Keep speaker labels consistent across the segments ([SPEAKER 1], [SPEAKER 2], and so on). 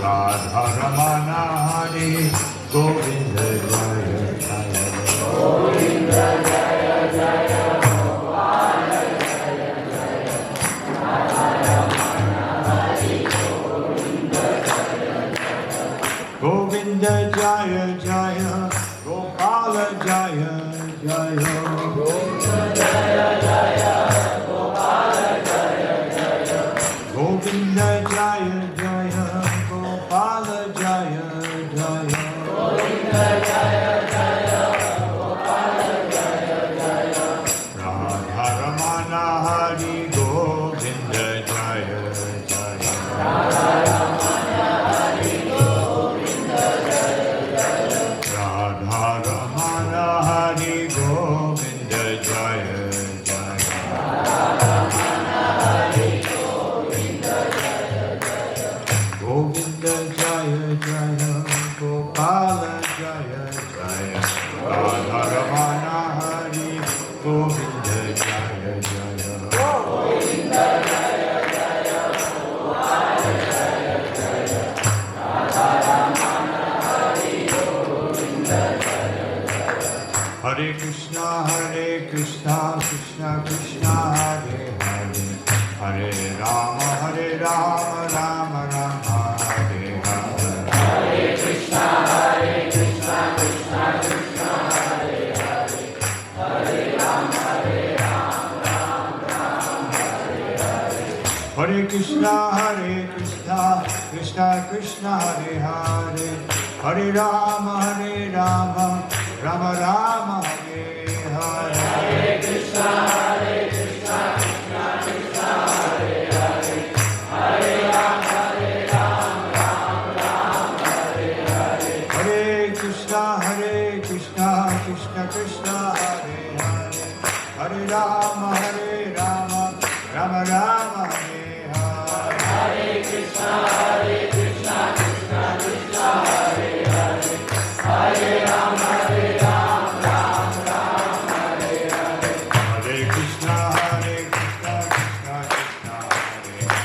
[SPEAKER 1] Radha Ramana Hari Govinda Jaya Jaya
[SPEAKER 2] Govinda Jaya Jaya
[SPEAKER 1] Govinda Jaya Jaya Gopala Jaya Jaya
[SPEAKER 2] Govinda Jaya Jaya Gopala Jaya Jaya
[SPEAKER 1] Govinda Jaya Jaya Gopala Jaya Jaya
[SPEAKER 2] Govinda Jaya Jaya Gopala Jaya Jaya
[SPEAKER 1] Radha Ramana Hari Govinda Jaya Jaya
[SPEAKER 2] Radha Ramana Hari Govinda Jaya Jaya
[SPEAKER 1] Radha Ramana Hari Govinda Jaya Jaya
[SPEAKER 2] Ramana Hari Govinda Jaya Jaya
[SPEAKER 1] Govinda Jaya Jaya Gopala Jaya Jaya Radha Ramana Hari Govinda Jaya Jaya
[SPEAKER 2] Govinda Jaya Jaya Gopala Jaya Jaya Radha Ramana Hari Govinda Jaya Jaya
[SPEAKER 1] Hare Krishna Krishna Krishna Hare Hare Hare Rama Rama Rama Hare Hare
[SPEAKER 2] Hare Krishna Krishna Krishna Hare Hare Hare Rama Rama Hare Hare
[SPEAKER 1] Hare Krishna Krishna Krishna Hare Hare Hare Rama Rama Rama Hare Hare
[SPEAKER 2] Hare Krishna Krishna Krishna Hare Hare Hare Rama Rama Hare Hare
[SPEAKER 1] Hare Krishna Krishna Krishna Hare Hare Hare Rama Rama Rama Hare Hare
[SPEAKER 2] Hare Krishna Krishna Krishna Hare Hare Hare Rama Rama Hare Hare
[SPEAKER 1] Hare Krishna Krishna Krishna Hare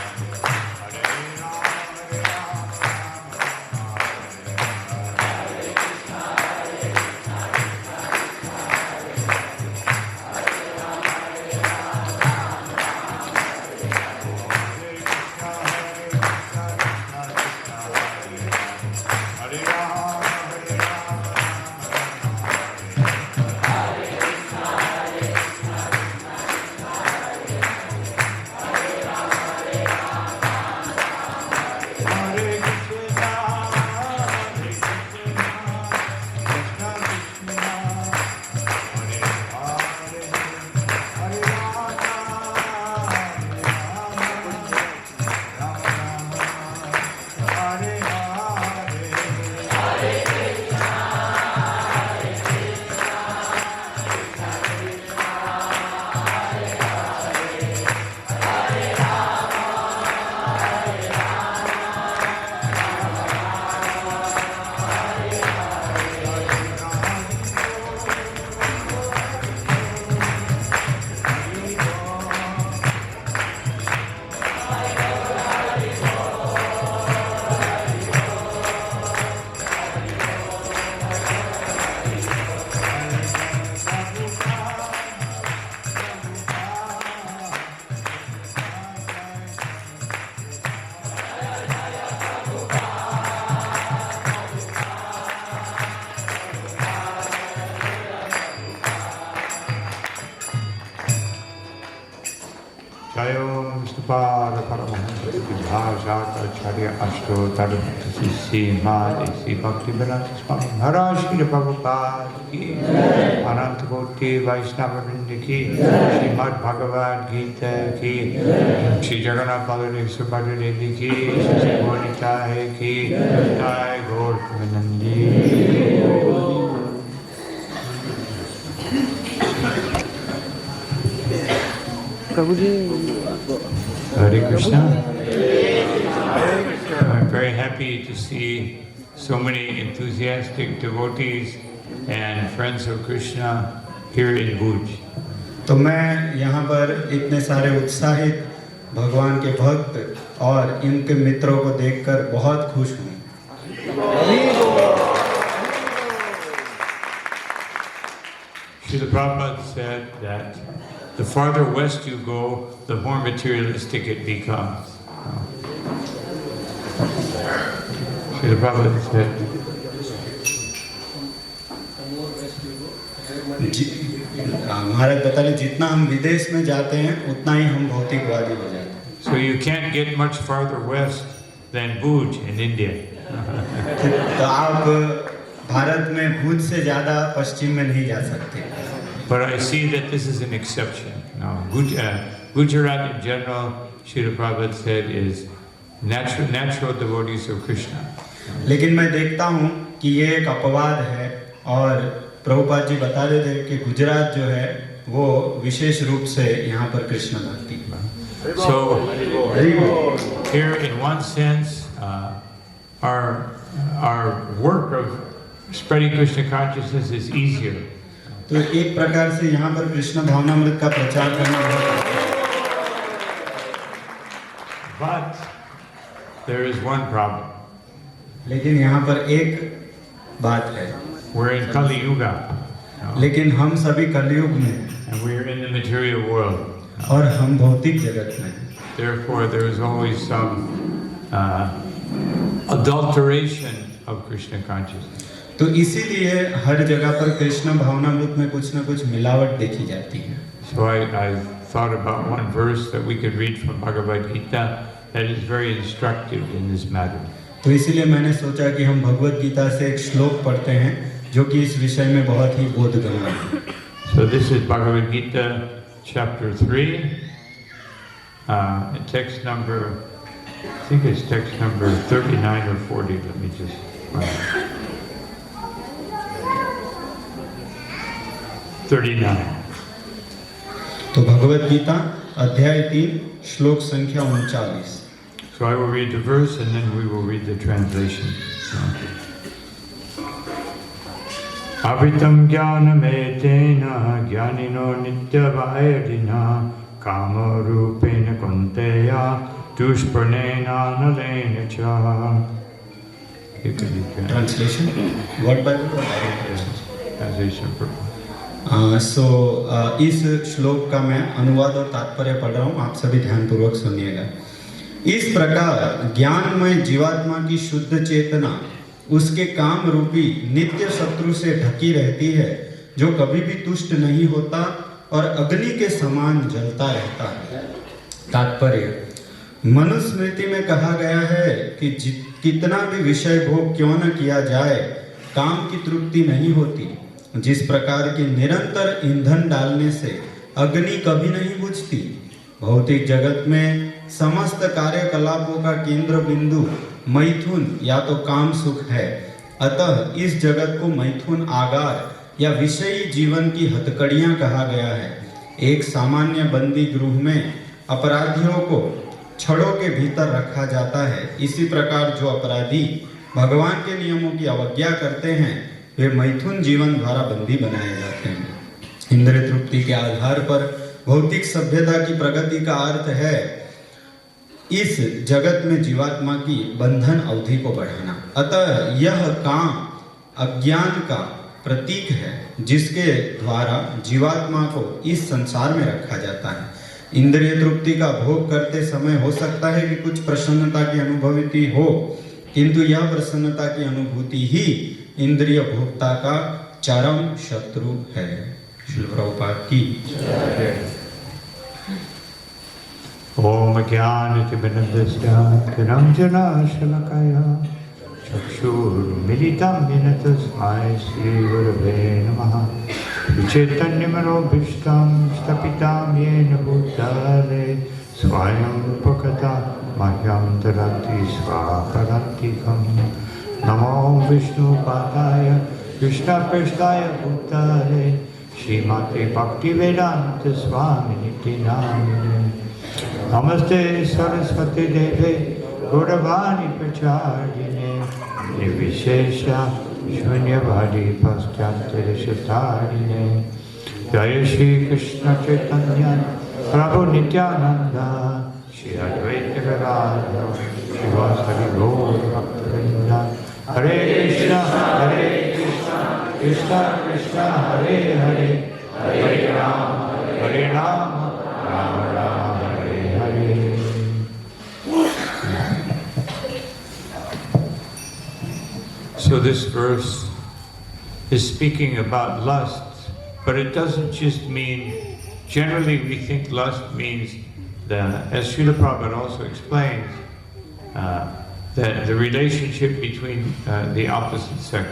[SPEAKER 1] Hare Hare Jayom Vishnupada Paramahansa Vidyasacharya Ashtotar Srimad Sri Bhaktivedanta Swami Maharaj Srila Prabhupada Ki Anantakoti Vaishnava Vrinda Ki Srimad Bhagavad Gita Ki Shri Jagannath Baladev Subhadra Devi Ki Shri Gaurnitai Ki Jai Gaur Premanandi. Hare Krishna. I'm very happy to see so many enthusiastic devotees and friends of Krishna here in Bhuj.
[SPEAKER 3] तो मैं यहाँ पर इतने सारे उत्साहित भगवान के भक्त और इनके मित्रों को देखकर बहुत खुश हूँ।
[SPEAKER 1] Srila Prabhupada said that the farther west you go, the more materialistic it becomes. Srila Prabhupada said,
[SPEAKER 3] महाराज बता रहे जितना हम विदेश में जाते हैं उतना ही हम भौतिकवादी हो जाते हैं।
[SPEAKER 1] so you can't get much farther west than Bhuj in India.
[SPEAKER 3] तो आप भारत में भूज से ज्यादा पश्चिम में नहीं जा सकते।
[SPEAKER 1] But I see that this is an exception. Now, Gujarat in general, Srila Prabhupada said, is natural devotees of Krishna.
[SPEAKER 3] लेकिन मैं देखता हूँ कि ये एक अपवाद है और प्रभुपाद जी बता रहे थे कि गुजरात जो है वो विशेष रूप से यहाँ पर कृष्ण भक्ति।
[SPEAKER 1] So here, in one sense, our work of spreading Krishna consciousness is easier.
[SPEAKER 3] तो एक प्रकार से यहाँ पर कृष्ण भावनामृत का प्रचार करना बहुत।
[SPEAKER 1] But there is one problem.
[SPEAKER 3] लेकिन यहाँ पर एक बात है।
[SPEAKER 1] We're in Kali Yuga.
[SPEAKER 3] लेकिन हम सभी कलयुग में
[SPEAKER 1] And we're in the material world.
[SPEAKER 3] और हम भौतिक जगत में।
[SPEAKER 1] Therefore, there is always some adulteration of Krishna consciousness.
[SPEAKER 3] तो इसीलिए हर जगह पर कृष्ण भावनामृत में कुछ न कुछ मिलावट देखी जाती है।
[SPEAKER 1] So I thought about one verse that we could read from Bhagavad Gita that is very instructive in this matter.
[SPEAKER 3] तो इसीलिए मैंने सोचा कि हम भगवत गीता से एक श्लोक पढ़ते हैं जो कि इस विषय में बहुत ही बोधगम्य है।
[SPEAKER 1] So this is Bhagavad Gita, chapter 3, text number, I think it's text number 39 or 40. Let me just. 39.
[SPEAKER 3] तो भगवत गीता अध्याय 3 श्लोक संख्या 39।
[SPEAKER 1] So I will read the verse and then we will read the translation. Avitam jnanametena jnanino nityavayadina kama rupena kunteya dushpranena nalena cha. You can read that.
[SPEAKER 3] Translation? What Bible or direct translation?
[SPEAKER 1] Translation.
[SPEAKER 3] इस श्लोक का मैं अनुवाद और तात्पर्य पढ़ रहा हूँ, आप सभी ध्यानपूर्वक सुनिएगा। इस प्रकार ज्ञानमय जीवात्मा की शुद्ध चेतना उसके काम रूपी नित्य शत्रु से ढकी रहती है, जो कभी भी तुष्ट नहीं होता और अग्नि के समान जलता रहता है। तात्पर्य, मनुस्मृति में कहा गया है कि कितना भी विषय भोग क्यों न किया जाए, काम की तृप्ति नहीं होती। जिस प्रकार के निरंतर ईंधन डालने से अग्नि कभी नहीं बुझती, भौतिक जगत में समस्त कार्यकलापों का केंद्र बिंदु मैथुन या तो काम सुख है। अतः इस जगत को मैथुन आगार या विषयी जीवन की हथकड़ियां कहा गया है। एक सामान्य बंदी गृह में अपराधियों को छड़ों के भीतर रखा जाता है। इसी प्रकार जो अपराधी भगवान के नियमों की अवज्ञा करते हैं वे मैथुन जीवन द्वारा बंदी बनाए जाते हैं। इंद्रिय तृप्ति के आधार पर भौतिक सभ्यता की प्रगति का अर्थ है इस जगत में जीवात्मा की बंधन अवधि को बढ़ाना। अतः यह काम अज्ञान का प्रतीक है जिसके द्वारा जीवात्मा को इस संसार में रखा जाता है। इंद्रिय तृप्ति का भोग करते समय हो सकता है कि कुछ प्रसन्नता की अनुभूति हो, किंतु यह प्रसन्नता की अनुभूति ही इंद्रिय भोक्ता का चरम शत्रु है। श्रील प्रभुपाद की
[SPEAKER 1] ओम ज्ञानतिमिरन्दस्या ज्ञानाञ्जनशलाकया चक्षुरुन्मिलितं येन तस्मै श्रीगुरवे नमः। चैतन्यमनोभीष्टं स्थापितं येन भूतले स्वयं रूपकथा मह्यं ददाति स्वापदान्तिकम्। नमो विष्णुपादाय कृष्णपृष्ठाय भूतले श्रीमते भक्तिवेदान्त स्वामिनिति नामिने। नमस्ते सरस्वती देवे गौरवाणी प्रचारिणे निर्विशेष शून्यवादी पाश्चात्यदेशतारिणे। जय श्री कृष्ण चैतन्य प्रभु Nityanand Shri Advaita Gadadhara Srivasadi Gaur Bhaktivinoda Hare Krishna Krishna Krishna Hare Hare Hare Rama Rama Rama Hare Hare. So this verse is speaking about lust, but it doesn't just mean, generally we think lust means, as Srila Prabhupada also explains, that the relationship between the opposite sex.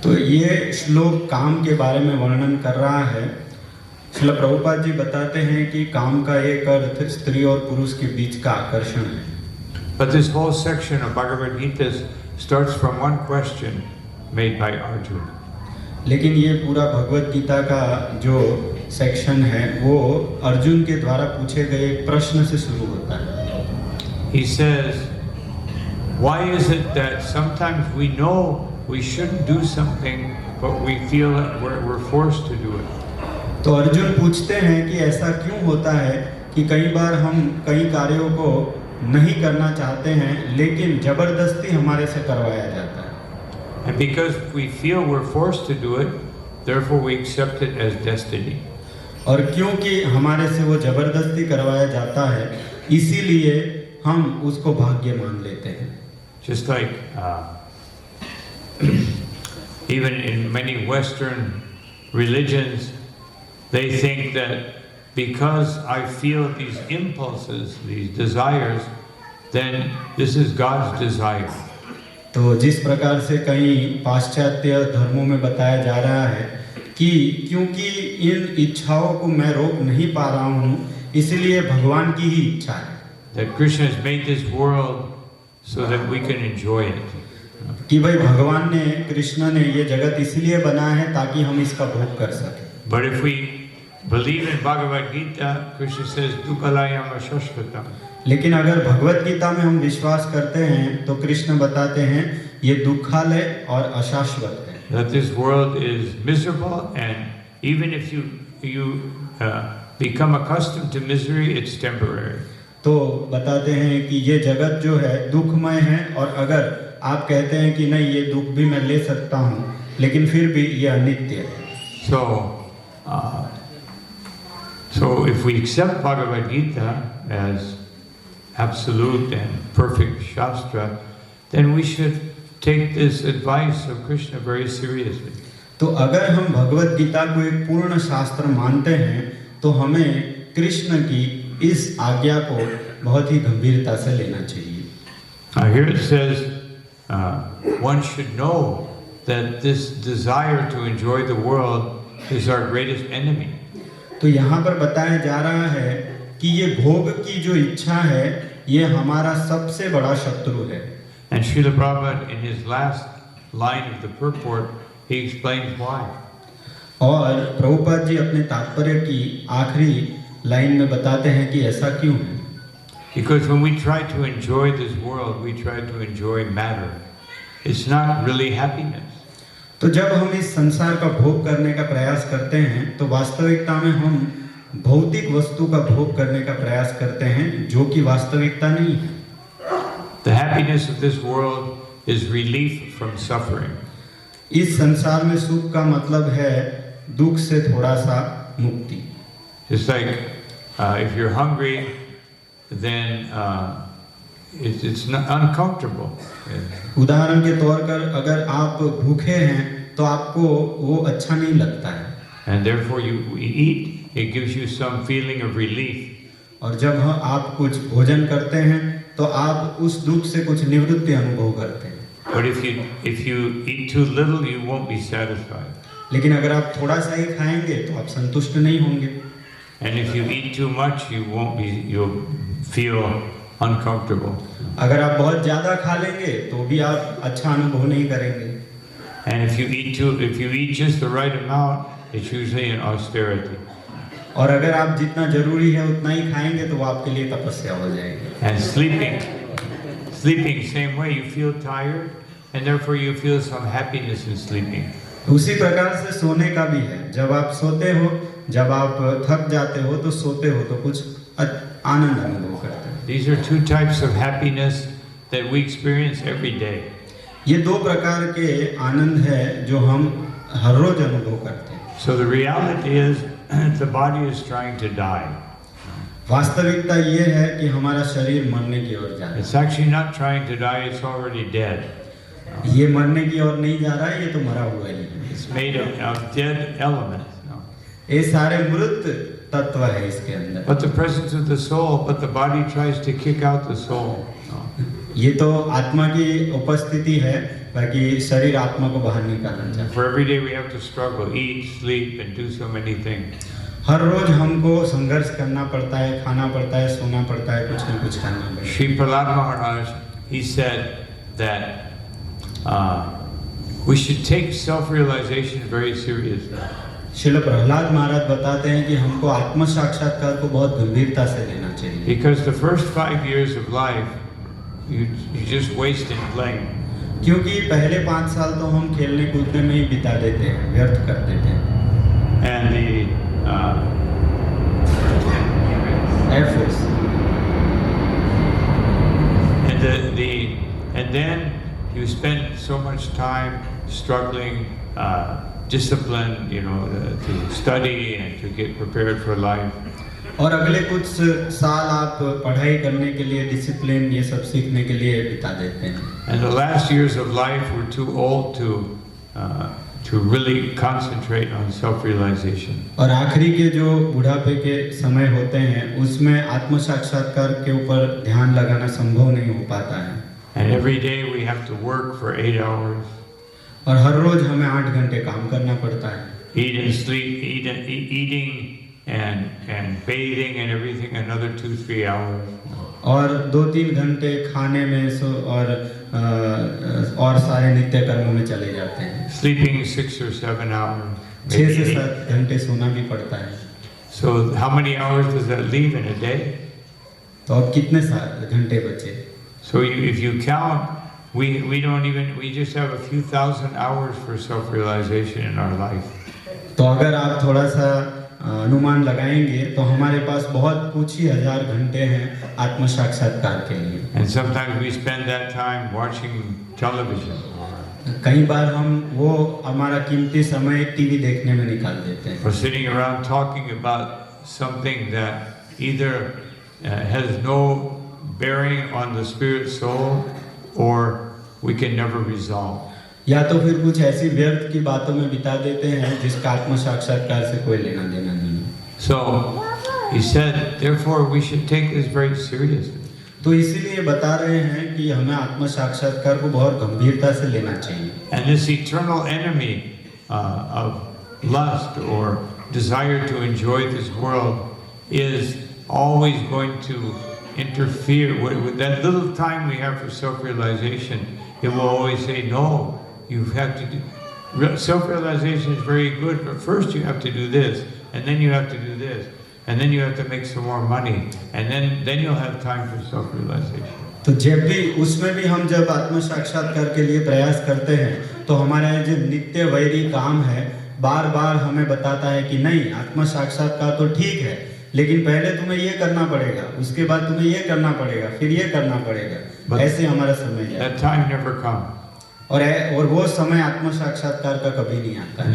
[SPEAKER 3] तो ये श्लोक काम के बारे में वर्णन कर रहा है। श्रील प्रभुपाद जी बताते हैं कि काम का एक अर्थ स्त्री और पुरुष के बीच का आकर्षण है।
[SPEAKER 1] But this whole section of Bhagavad Gita starts from one question made by Arjuna.
[SPEAKER 3] लेकिन ये पूरा भगवत गीता का जो सेक्शन है वो अर्जुन के द्वारा पूछे गए प्रश्न से शुरू होता है।
[SPEAKER 1] He says, why is it that sometimes we know we shouldn't do something, but we feel that we're forced to do it?
[SPEAKER 3] तो अर्जुन पूछते हैं कि ऐसा क्यों होता है कि कई बार हम कई कार्यों को नहीं करना चाहते हैं लेकिन जबरदस्ती हमारे से करवाया जाता है।
[SPEAKER 1] And because we feel we're forced to do it, therefore we accept it as destiny.
[SPEAKER 3] और क्योंकि हमारे से वो जबरदस्ती करवाया जाता है इसीलिए हम उसको भाग्य मान लेते हैं।
[SPEAKER 1] Just like even in many Western religions, they think that because I feel these impulses, these desires, then this is God's desire.
[SPEAKER 3] तो जिस प्रकार से कई पाश्चात्य धर्मों में बताया जा रहा है कि क्योंकि इन इच्छाओं को मैं रोक नहीं पा रहा हूँ इसलिए भगवान की ही इच्छा है।
[SPEAKER 1] That Krishna has made this world so that we can enjoy it.
[SPEAKER 3] कि भाई भगवान ने कृष्ण ने ये जगत इसलिए बनाया है ताकि हम इसका भोग कर सकें।
[SPEAKER 1] But if we believe in Bhagavad Gita, Krishna says, Dukalayam Ashashvatam.
[SPEAKER 3] लेकिन अगर भगवत गीता में हम विश्वास करते हैं तो कृष्ण बताते हैं ये दुखालय और अशाश्वत है।
[SPEAKER 1] That this world is miserable, and even if you become accustomed to misery, it's temporary.
[SPEAKER 3] तो बताते हैं कि ये जगत जो है दुखमय है और अगर आप कहते हैं कि नहीं ये दुख भी मैं ले सकता हूँ लेकिन फिर भी ये अनित्य है।
[SPEAKER 1] So if we accept Bhagavad Gita as absolute and perfect Shastra, then we should take this advice of Krishna very seriously.
[SPEAKER 3] तो अगर हम भगवत गीता को एक पूर्ण शास्त्र मानते हैं तो हमें कृष्ण की इस आज्ञा को बहुत ही गंभीरता से लेना चाहिए।
[SPEAKER 1] Here it says one should know that this desire to enjoy the world is our greatest enemy.
[SPEAKER 3] तो यहाँ पर बताया जा रहा है कि ये भोग की जो इच्छा है ये हमारा सबसे बड़ा शत्रु है।
[SPEAKER 1] And Srila Prabhupada in his last line of the purport, he explains why.
[SPEAKER 3] और प्रभुपाद जी अपने तात्पर्य की आखिरी लाइन में बताते हैं कि ऐसा क्यों है।
[SPEAKER 1] Because when we try to enjoy this world, we try to enjoy matter. It's not really happiness.
[SPEAKER 3] तो जब हम इस संसार का भोग करने का प्रयास करते हैं तो वास्तविकता में हम भौतिक वस्तु का भोग करने का प्रयास करते हैं जो कि वास्तविकता नहीं है।
[SPEAKER 1] The happiness of this world is relief from suffering.
[SPEAKER 3] इस संसार में सुख का मतलब है दुख से थोड़ा सा मुक्ति।
[SPEAKER 1] It's like if you're hungry, then it's not uncomfortable.
[SPEAKER 3] उदाहरण के तौर पर अगर आप भूखे हैं तो आपको वो अच्छा नहीं लगता है।
[SPEAKER 1] And therefore you eat, it gives you some feeling of relief.
[SPEAKER 3] और जब आप कुछ भोजन करते हैं तो आप उस दुख से कुछ निवृत्ति अनुभव करते हैं।
[SPEAKER 1] But if you eat too little, you won't be satisfied.
[SPEAKER 3] लेकिन अगर आप थोड़ा सा ही खाएंगे तो आप संतुष्ट नहीं होंगे।
[SPEAKER 1] And if you eat too much, you'll feel uncomfortable.
[SPEAKER 3] अगर आप बहुत ज्यादा खा लेंगे तो भी आप अच्छा अनुभव नहीं करेंगे।
[SPEAKER 1] And if you eat just the right amount, it's usually an austerity.
[SPEAKER 3] और अगर आप जितना जरूरी है उतना ही खाएंगे तो वो आपके लिए तपस्या हो जाएगी।
[SPEAKER 1] And sleeping same way, you feel tired, and therefore you feel some happiness in sleeping.
[SPEAKER 3] उसी प्रकार से सोने का भी है। जब आप सोते हो, जब आप थक जाते हो तो सोते हो तो कुछ आनंद अनुभव करते हैं।
[SPEAKER 1] These are two types of happiness that we experience every day.
[SPEAKER 3] ये दो प्रकार के आनंद है जो हम हर रोज अनुभव करते हैं.
[SPEAKER 1] So the reality is the body is trying to die.
[SPEAKER 3] वास्तविकता ये है कि हमारा शरीर मरने की ओर जा रहा
[SPEAKER 1] It's actually not trying to die, it's already dead.
[SPEAKER 3] है. ये मरने की ओर नहीं जा रहा है, ये तो मरा हुआ ही है.
[SPEAKER 1] It's made of dead elements.
[SPEAKER 3] ये सारे मृत तत्व है इसके अंदर.
[SPEAKER 1] But the presence of the soul, but the body tries to kick out the soul.
[SPEAKER 3] ये तो आत्मा की उपस्थिति है, बाकी शरीर आत्मा को बाहर निकालना चाहता है.
[SPEAKER 1] For every day we have to struggle, eat, sleep, and do so many things.
[SPEAKER 3] हर रोज हमको संघर्ष करना पड़ता है, खाना पड़ता है, सोना पड़ता है, कुछ न कुछ करना पड़ता है.
[SPEAKER 1] Sri Prahlad Maharaj, he said that we should take self-realization very seriously.
[SPEAKER 3] Srila Prahlad महाराज बताते हैं कि हमको आत्म साक्षात्कार को बहुत गंभीरता से लेना चाहिए.
[SPEAKER 1] Because the first 5 years of life, you just waste in playing.
[SPEAKER 3] क्योंकि पहले 5 साल तो हम खेलने कूदने में ही बिता देते हैं, व्यर्थ कर देते हैं.
[SPEAKER 1] And
[SPEAKER 3] Air Force.
[SPEAKER 1] and then you spend so much time struggling, discipline, to study and to get prepared for life.
[SPEAKER 3] और अगले कुछ साल आप पढ़ाई करने के लिए, डिसिप्लिन, ये सब सीखने के लिए बिता देते हैं.
[SPEAKER 1] And the last years of life we're too old to really concentrate on self-realization.
[SPEAKER 3] और आखिरी के जो बुढ़ापे के समय होते हैं उसमें आत्म साक्षात्कार के ऊपर ध्यान लगाना संभव नहीं हो पाता है.
[SPEAKER 1] And every day we have to work for 8 hours.
[SPEAKER 3] और हर रोज हमें 8 घंटे काम करना पड़ता है.
[SPEAKER 1] Eat and sleep, eating and bathing and everything another 2-3 hours.
[SPEAKER 3] और 2-3 घंटे खाने में और सारे नित्य कर्मों में चले जाते हैं.
[SPEAKER 1] Sleeping 6 or 7 hours.
[SPEAKER 3] 6 से 7 घंटे सोना भी पड़ता है.
[SPEAKER 1] So how many hours does that leave in a day?
[SPEAKER 3] तो अब कितने घंटे बचे?
[SPEAKER 1] So if you count, we just have a few thousand hours for self-realization in our life.
[SPEAKER 3] तो अगर आप थोड़ा सा अनुमान लगाएंगे तो हमारे पास बहुत कुछ ही हजार घंटे हैं आत्म साक्षात्कार के लिए.
[SPEAKER 1] And sometimes we spend that time watching television.
[SPEAKER 3] कई बार हम वो हमारा कीमती समय टीवी देखने में निकाल देते हैं.
[SPEAKER 1] Or sitting around talking about something that either has no bearing on the spirit soul or we can never resolve.
[SPEAKER 3] या तो फिर कुछ ऐसी व्यर्थ की बातों में बिता देते हैं जिसका आत्म साक्षात्कार से कोई लेना देना नहीं.
[SPEAKER 1] So he said, therefore we should take this very seriously.
[SPEAKER 3] तो इसीलिए बता रहे हैं कि हमें आत्म साक्षात्कार को बहुत गंभीरता से लेना चाहिए.
[SPEAKER 1] And this eternal enemy of lust or desire to enjoy this world is always going to interfere with that little time we have for self-realization. It will always say, no, you have to do self-realization is very good, but first you have to do this, and then you have to do this, and then you have to make some more money, and then you'll have time for self-realization.
[SPEAKER 3] तो जब भी उसमें भी हम जब आत्म साक्षात्कार के लिए प्रयास करते हैं तो हमारा जो नित्य वैरी काम है बार बार हमें बताता है कि नहीं, आत्म साक्षात्कार तो ठीक है, लेकिन पहले तुम्हें ये करना पड़ेगा, उसके बाद तुम्हें ये करना पड़ेगा, फिर ये करना पड़ेगा. ऐसे हमारा समय जाए.
[SPEAKER 1] That time never comes.
[SPEAKER 3] और वो समय आत्म साक्षात्कार का कभी नहीं आता है.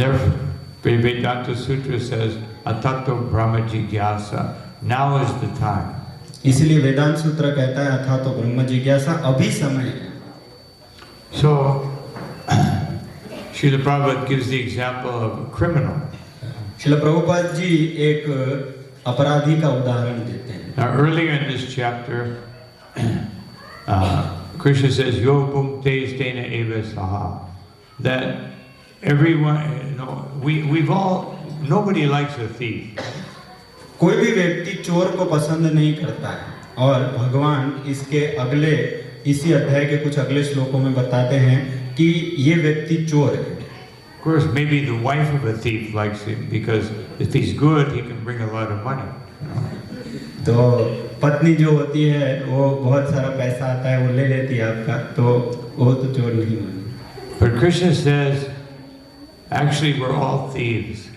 [SPEAKER 1] Vedanta Sutra says, Atato Brahma Jigyasa. Now is the time.
[SPEAKER 3] इसलिए वेदांत सूत्र कहता है अथा तो ब्रह्म जिज्ञासा, अभी समय है.
[SPEAKER 1] So, Srila Prabhupada gives the example of a criminal.
[SPEAKER 3] Srila Prabhupada ji एक अपराधी का उदाहरण देते हैं.
[SPEAKER 1] Now, earlier in this chapter, Krishna says, Yo bhukte stena eva saha. That everyone, nobody likes a thief.
[SPEAKER 3] कोई भी व्यक्ति चोर को पसंद नहीं करता है. और भगवान इसी अध्याय के कुछ अगले श्लोकों में बताते हैं कि ये व्यक्ति चोर है.
[SPEAKER 1] Of course, maybe the wife of a thief likes him because if he's good, he can bring a lot of money.
[SPEAKER 3] तो पत्नी जो होती है वो बहुत सारा पैसा आता है, वो ले लेती है आपका, तो वो तो चोर नहीं मानी.
[SPEAKER 1] But Krishna says, actually we're all thieves.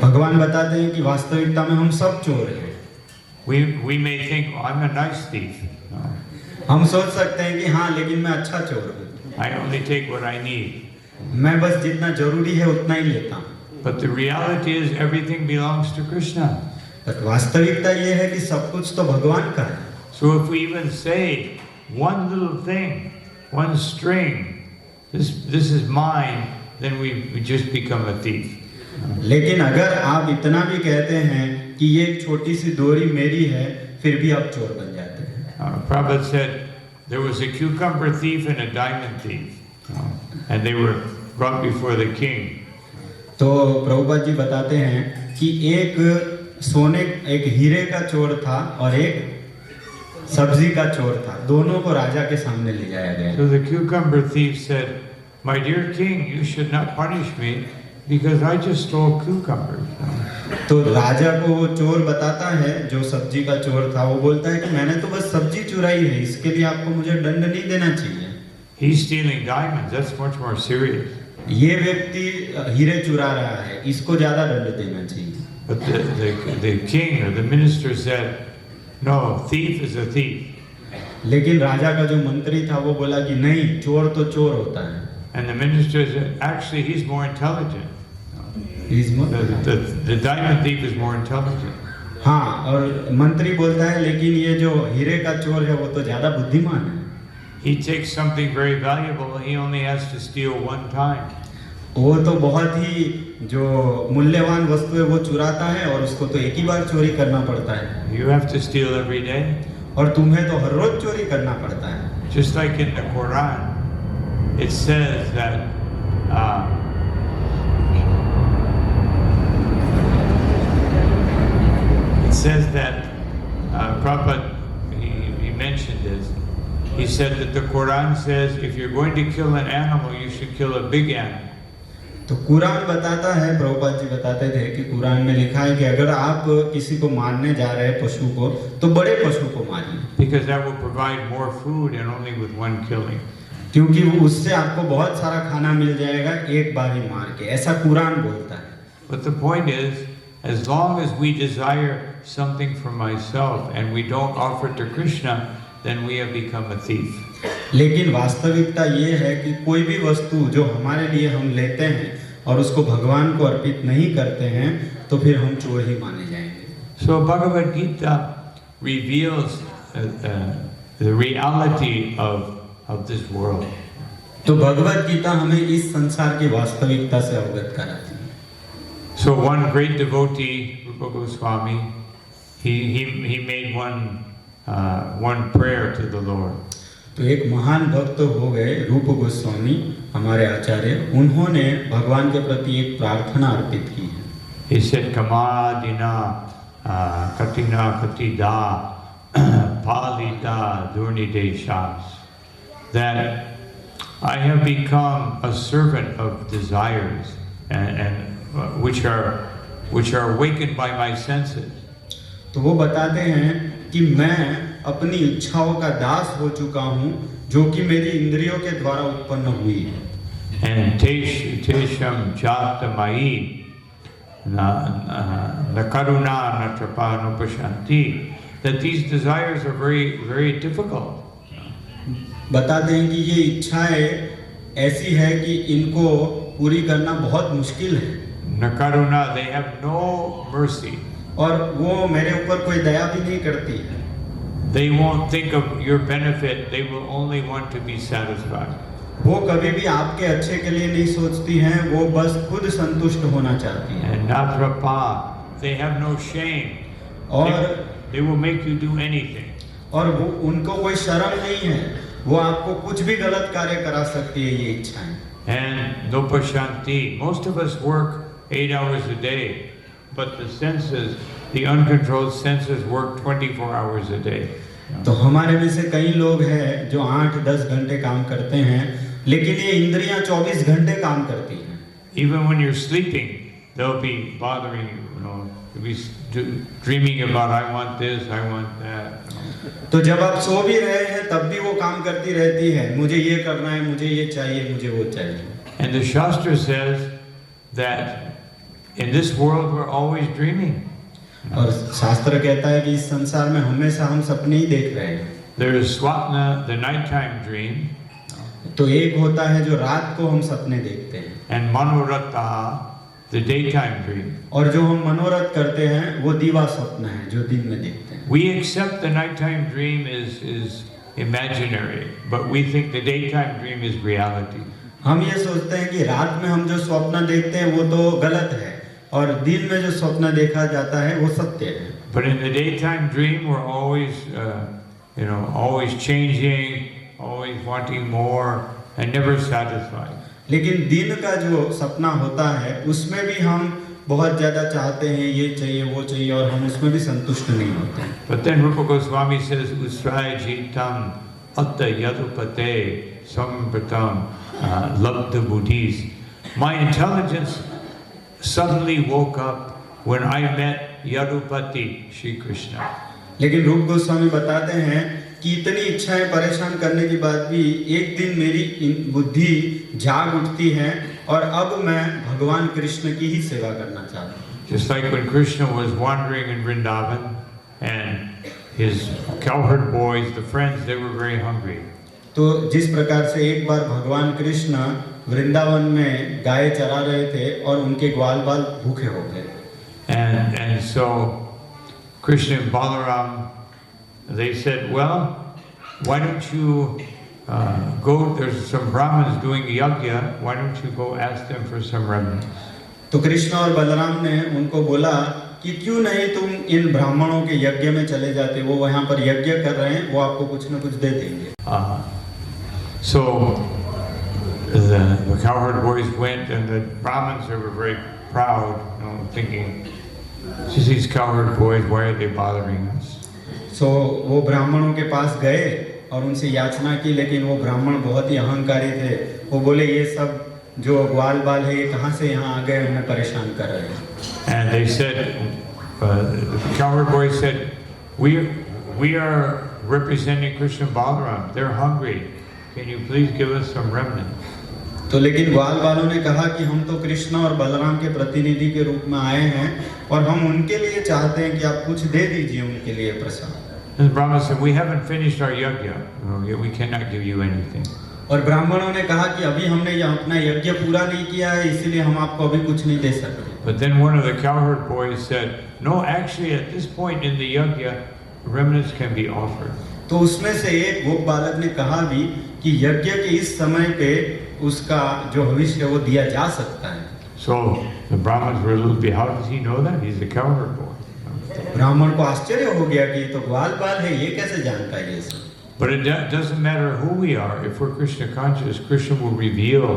[SPEAKER 3] भगवान बताते हैं कि वास्तविकता में हम सब चोर हैं.
[SPEAKER 1] We may think, oh, I'm a nice thief. No,
[SPEAKER 3] हम सोच सकते हैं कि हाँ लेकिन मैं अच्छा चोर हूँ,
[SPEAKER 1] I only take what I need.
[SPEAKER 3] मैं बस जितना जरूरी है उतना ही लेता हूँ।
[SPEAKER 1] But the reality is everything belongs to Krishna.
[SPEAKER 3] पर वास्तविकता ये है कि सब कुछ तो भगवान का है।
[SPEAKER 1] So if we even say one little thing, one string, this is mine, then we just become a thief.
[SPEAKER 3] लेकिन अगर आप इतना भी कहते हैं कि ये एक छोटी सी डोरी मेरी है, फिर भी आप चोर बन जाते हैं।
[SPEAKER 1] Prabhupada said there was a cucumber thief and a diamond thief, and they were brought before the king.
[SPEAKER 3] तो प्रभुपाद जी बताते हैं कि एक हीरे का चोर था और एक सब्जी का चोर था, दोनों को राजा के सामने ले जाया गया।
[SPEAKER 1] So the cucumber thief said, "My dear king, you should not punish me because I just stole cucumbers."
[SPEAKER 3] तो राजा को वो चोर बताता है, जो सब्जी का चोर था, वो बोलता है कि मैंने तो बस सब्जी चुराई है, इसके लिए आपको मुझे दंड नहीं देना चाहिए।
[SPEAKER 1] He's stealing diamonds. That's much more serious.
[SPEAKER 3] ये व्यक्ति हीरे चुरा रहा है, इसको ज्यादा दंड देना चाहिए।
[SPEAKER 1] But the king or the minister said, "No, thief is a thief."
[SPEAKER 3] लेकिन राजा का जो मंत्री था वो बोला कि नहीं, चोर तो चोर होता है।
[SPEAKER 1] And the minister said, "Actually, he's more intelligent. The diamond thief is more intelligent."
[SPEAKER 3] हाँ, और मंत्री बोलता है लेकिन ये जो हीरे का चोर है वो तो ज्यादा बुद्धिमान है।
[SPEAKER 1] He takes something very valuable and he only has to steal one time.
[SPEAKER 3] वो तो बहुत ही जो मूल्यवान वस्तु है वो चुराता है और उसको तो एक ही बार चोरी करना पड़ता है।
[SPEAKER 1] You have to steal every day.
[SPEAKER 3] और तुम्हें तो हर रोज चोरी करना पड़ता है।
[SPEAKER 1] Just like in the Quran, it says that Prabhupada, he mentioned this. He said that the Quran says if you're going to kill an animal, you should kill a big animal.
[SPEAKER 3] तो कुरान बताता है, प्रभुपाद जी बताते थे कि कुरान में लिखा है कि अगर आप किसी को मारने जा रहे हैं पशु को, तो बड़े पशु को मारिए।
[SPEAKER 1] Because that will provide more food and only with one killing.
[SPEAKER 3] क्योंकि उससे आपको बहुत सारा खाना मिल जाएगा एक बार ही मार के, ऐसा कुरान बोलता है।
[SPEAKER 1] But the point is, as long as we desire something for myself and we don't offer it to Krishna, then we have become a thief.
[SPEAKER 3] लेकिन वास्तविकता ये है कि कोई भी वस्तु जो हमारे लिए हम लेते हैं और उसको भगवान को अर्पित नहीं करते हैं, तो फिर हम चोर ही माने जाएंगे।
[SPEAKER 1] So Bhagavad Gita reveals the reality of this world.
[SPEAKER 3] तो भगवद गीता हमें इस संसार की वास्तविकता से अवगत कराती है।
[SPEAKER 1] So one great devotee, Rupa Goswami, he made one prayer to the Lord.
[SPEAKER 3] तो एक महान भक्त हो गए रूप गोस्वामी, हमारे आचार्य, उन्होंने भगवान के प्रति एक प्रार्थना अर्पित की है।
[SPEAKER 1] He said, "Kamadina katina katida palita durnideshas," that I have become a servant of desires and which are awakened by my senses.
[SPEAKER 3] तो वो बताते हैं कि मैं अपनी इच्छाओं का दास हो चुका हूँ, जो कि मेरी इंद्रियों के द्वारा उत्पन्न हुई है।
[SPEAKER 1] And tesham jatamai na karuna na trapa nupashanti, that these desires are very, very difficult.
[SPEAKER 3] बताते हैं कि ये इच्छाएं ऐसी है कि इनको पूरी करना बहुत मुश्किल है।
[SPEAKER 1] Na karuna, they have no mercy.
[SPEAKER 3] और वो मेरे ऊपर कोई दया भी नहीं करती है।
[SPEAKER 1] They won't think of your benefit, they will only want to be satisfied.
[SPEAKER 3] वो कभी भी आपके अच्छे के लिए नहीं सोचती हैं, वो बस खुद संतुष्ट होना चाहती हैं।
[SPEAKER 1] And natrapa, they have no shame.
[SPEAKER 3] और
[SPEAKER 1] they will make you do anything.
[SPEAKER 3] और वो उनको कोई शर्म नहीं है, वो आपको कुछ भी गलत कार्य करा सकती है ये इच्छाएं।
[SPEAKER 1] And nupashanti, most of us work 8 hours a day, but the senses, the uncontrolled senses work 24 hours a day.
[SPEAKER 3] तो हमारे में से कई लोग हैं जो 8-10 घंटे काम करते हैं, लेकिन ये इंद्रियां 24 घंटे काम करती हैं।
[SPEAKER 1] Even when you're sleeping, they'll be bothering you, you'll be dreaming about I want this, I want that.
[SPEAKER 3] तो जब आप सो भी रहे हैं तब भी वो काम करती रहती है, मुझे ये करना है, मुझे ये चाहिए, मुझे वो चाहिए।
[SPEAKER 1] And the Shastra says that in this world we're always dreaming.
[SPEAKER 3] और शास्त्र कहता है कि इस संसार में हमेशा हम सपने ही देख रहे हैं।
[SPEAKER 1] There is swapna, the nighttime dream,
[SPEAKER 3] तो एक होता है जो रात को हम सपने देखते हैं,
[SPEAKER 1] and manoratha, the daytime dream.
[SPEAKER 3] और जो हम मनोरथ करते हैं वो दिवा स्वप्न है जो दिन में देखते हैं।
[SPEAKER 1] We accept the nighttime dream is imaginary, but we think the daytime dream is reality.
[SPEAKER 3] हम ये सोचते हैं कि रात में हम जो स्वप्न देखते हैं वो तो गलत है और दिन में जो स्वप्न देखा जाता है वो सत्य है।
[SPEAKER 1] But in the daytime dream, we're always, always changing, always wanting more, and never satisfied.
[SPEAKER 3] लेकिन दिन का जो सपना होता है उसमें भी हम बहुत ज्यादा चाहते हैं, ये चाहिए वो चाहिए, और हम उसमें भी संतुष्ट नहीं होते हैं।
[SPEAKER 1] But then Rupa Goswami says, Usraya jitam atta yadupate sampratam labdha buddhis. My intelligence suddenly woke up when I met Yadupati, Shri Krishna.
[SPEAKER 3] लेकिन रूप गोस्वामी बताते हैं कि इतनी इच्छाएं परेशान करने के बाद भी एक दिन मेरी बुद्धि जाग उठती है और अब मैं भगवान कृष्ण की ही सेवा करना चाहता हूँ।
[SPEAKER 1] Just like when Krishna was wandering in Vrindavan and his cowherd boys, the friends, they were very hungry.
[SPEAKER 3] तो जिस प्रकार से एक बार भगवान कृष्ण वृंदावन में गाय चरा रहे थे और उनके ग्वाल बाल भूखे हो गए।
[SPEAKER 1] And so Krishna and Balaram, they said, well, why don't you go, there's some Brahmins doing yajna, why don't you go ask them for some remnants?
[SPEAKER 3] तो कृष्ण और बलराम ने उनको बोला कि क्यों नहीं तुम इन ब्राह्मणों के यज्ञ में चले जाते, वो वहाँ पर यज्ञ कर रहे हैं, वो आपको कुछ न कुछ दे देंगे।
[SPEAKER 1] So the cowherd boys went, and the Brahmins were very proud, thinking, "Just these cowherd boys, why are they bothering us?"
[SPEAKER 3] So वो ब्राह्मणों के पास गए और उनसे याचना की, लेकिन वो ब्राह्मण बहुत ही अहंकारी थे। वो बोले ये सब जो ग्वाल बाल है ये कहाँ से यहाँ आ गए, हमें परेशान कर रहे हैं।
[SPEAKER 1] And they said, the cowherd boys said, we are representing Krishna and Balaram. They're hungry. Can you please give us some remnants?
[SPEAKER 3] तो लेकिन ग्वाल बालों ने कहा कि हम तो कृष्ण और बलराम के प्रतिनिधि के रूप में आए हैं और हम उनके लिए चाहते हैं कि आप कुछ दे दीजिए उनके लिए प्रसाद।
[SPEAKER 1] And the Brahma said, we haven't finished our yajna. We cannot give you anything.
[SPEAKER 3] और ब्राह्मणों ने कहा कि अभी हमने अपना यज्ञ पूरा नहीं किया है, इसीलिए हम आपको अभी कुछ नहीं दे सकते।
[SPEAKER 1] But then one of the cowherd boys said, no, actually at this point in the yajna, remnants can be offered.
[SPEAKER 3] तो उसमें से एक गोप बालक ने कहा भी कि यज्ञ के इस समय पे उसका जो भविष्य है वो दिया जा सकता है।
[SPEAKER 1] So the Brahmins were a little bit, how does he know that? He's a cowherd boy.
[SPEAKER 3] तो ब्राह्मण को आश्चर्य हो गया कि ये तो ग्वाल बाल है, ये कैसे जानता है ये सब।
[SPEAKER 1] But it doesn't matter who we are. If we're Krishna conscious, Krishna will reveal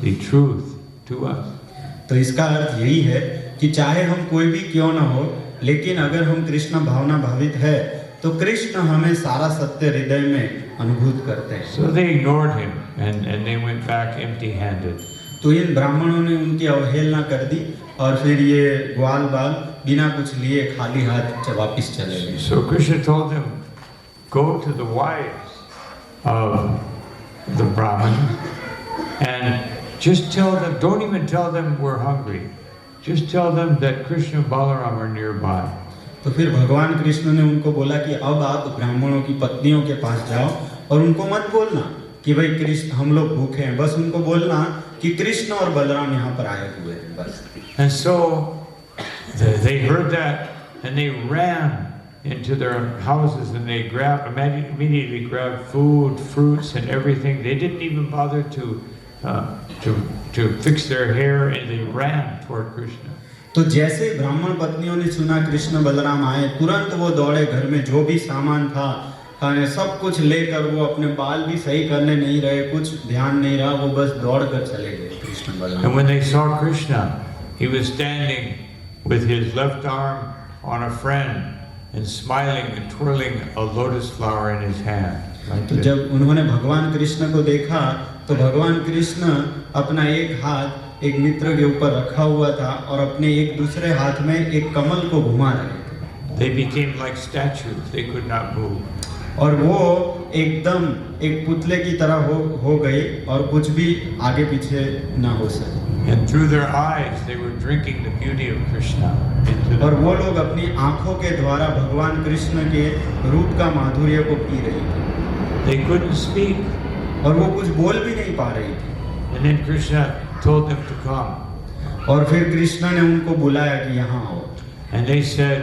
[SPEAKER 1] the truth to us.
[SPEAKER 3] तो इसका अर्थ यही है कि चाहे हम कोई भी क्यों ना हो, लेकिन अगर हम कृष्ण भावना भावित है तो कृष्ण हमें सारा सत्य हृदय में अनुभूत करते हैं।
[SPEAKER 1] So they ignored him and they went back empty-handed.
[SPEAKER 3] तो इन ब्राह्मणों ने उनकी अवहेलना कर दी और फिर ये ग्वाल बाल बिना कुछ लिए खाली हाथ वापिस चले गए।
[SPEAKER 1] So Krishna told them, go to the wives of the Brahmins and just tell them, don't even tell them we're hungry. Just tell them that Krishna and Balaram are nearby.
[SPEAKER 3] तो फिर भगवान कृष्ण ने उनको बोला कि अब आप ब्राह्मणों की पत्नियों के पास जाओ और उनको मत बोलना कि भाई कृष्ण हम लोग भूखे हैं, बस उनको बोलना कि कृष्ण और बलराम यहाँ पर आए हुए हैं बस।
[SPEAKER 1] And so they heard that and they ran into their houses and they immediately grabbed food, fruits and everything. They didn't even bother to fix their hair, and they ran toward Krishna.
[SPEAKER 3] तो जैसे ब्राह्मण पत्नियों ने सुना कृष्ण बलराम आए, तुरंत वो दौड़े, घर में जो भी सामान था सब कुछ लेकर, वो अपने बाल भी सही करने नहीं रहे, कुछ ध्यान नहीं रहा, वो बस दौड़ कर चले गए Krishna Balram.
[SPEAKER 1] And when they saw Krishna, he was standing with his left arm on a friend and smiling and twirling a lotus flower in his hand.
[SPEAKER 3] तो जब उन्होंने भगवान कृष्ण को देखा तो भगवान कृष्ण अपना एक हाथ एक मित्र के ऊपर रखा हुआ था और अपने एक दूसरे हाथ में एक कमल को घुमा रहे थे।
[SPEAKER 1] They became like statues. They could not move.
[SPEAKER 3] और वो एकदम एक पुतले की तरह हो गए और कुछ भी आगे पीछे ना हो सके।
[SPEAKER 1] And through their eyes, they were drinking the beauty of Krishna into
[SPEAKER 3] और
[SPEAKER 1] the
[SPEAKER 3] वो लोग अपनी आंखों के द्वारा भगवान कृष्ण के रूप का माधुर्य को पी रही थी
[SPEAKER 1] They couldn't speak.
[SPEAKER 3] और वो कुछ बोल भी नहीं पा रही थी।
[SPEAKER 1] And then Krishna told them to come.
[SPEAKER 3] और फिर कृष्ण ने उनको बुलाया कि यहाँ आओ।
[SPEAKER 1] And they said,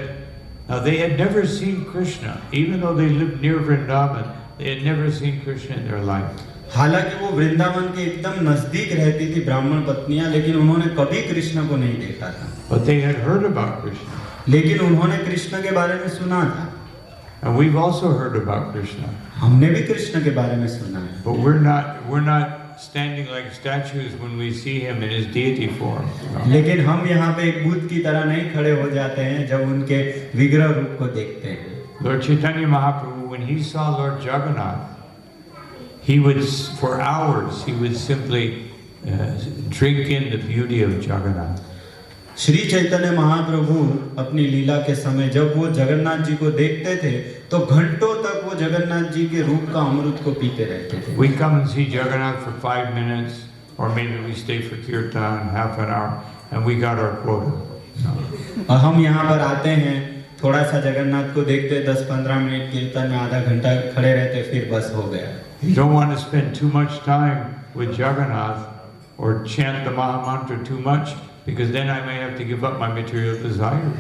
[SPEAKER 1] now they had never seen Krishna, even though they lived near Vrindavan, they had never seen Krishna in their life.
[SPEAKER 3] हालांकि वो वृंदावन के एकदम नजदीक रहती थी ब्राह्मण पत्नियां, लेकिन उन्होंने कभी कृष्ण को नहीं देखा था।
[SPEAKER 1] But they had heard about Krishna.
[SPEAKER 3] लेकिन उन्होंने कृष्ण के बारे में सुना था।
[SPEAKER 1] And we've also heard about Krishna.
[SPEAKER 3] हमने भी कृष्ण के बारे में सुना है।
[SPEAKER 1] But we're not standing like statues when we see him in his deity form.
[SPEAKER 3] लेकिन हम यहाँ पे एक बुद्ध की तरह नहीं खड़े हो जाते हैं जब उनके विग्रह रूप को देखते हैं।
[SPEAKER 1] Lord Chaitanya Mahaprabhu, when he saw Lord Jagannath, he would, for hours, he would simply drink in the beauty of Jagannath.
[SPEAKER 3] Shri Chaitanya Mahaprabhu अपनी लीला के समय जब वो जगन्नाथ जी को देखते थे तो घंटों तक वो जगन्नाथ जी के रूप का अमृत को पीते रहते थे।
[SPEAKER 1] We come and see Jagannath for 5 minutes, or maybe we stay for kirtan half an hour, and we got our quota.
[SPEAKER 3] और हम यहाँ पर आते हैं, थोड़ा सा जगन्नाथ को देखते 10-15 मिनट कीर्तन में आधा घंटा खड़े रहते, फिर बस हो गया।
[SPEAKER 1] You don't want to spend too much time with Jagannath or chant the Maha Mantra too much, because then I may have to give up my material desires.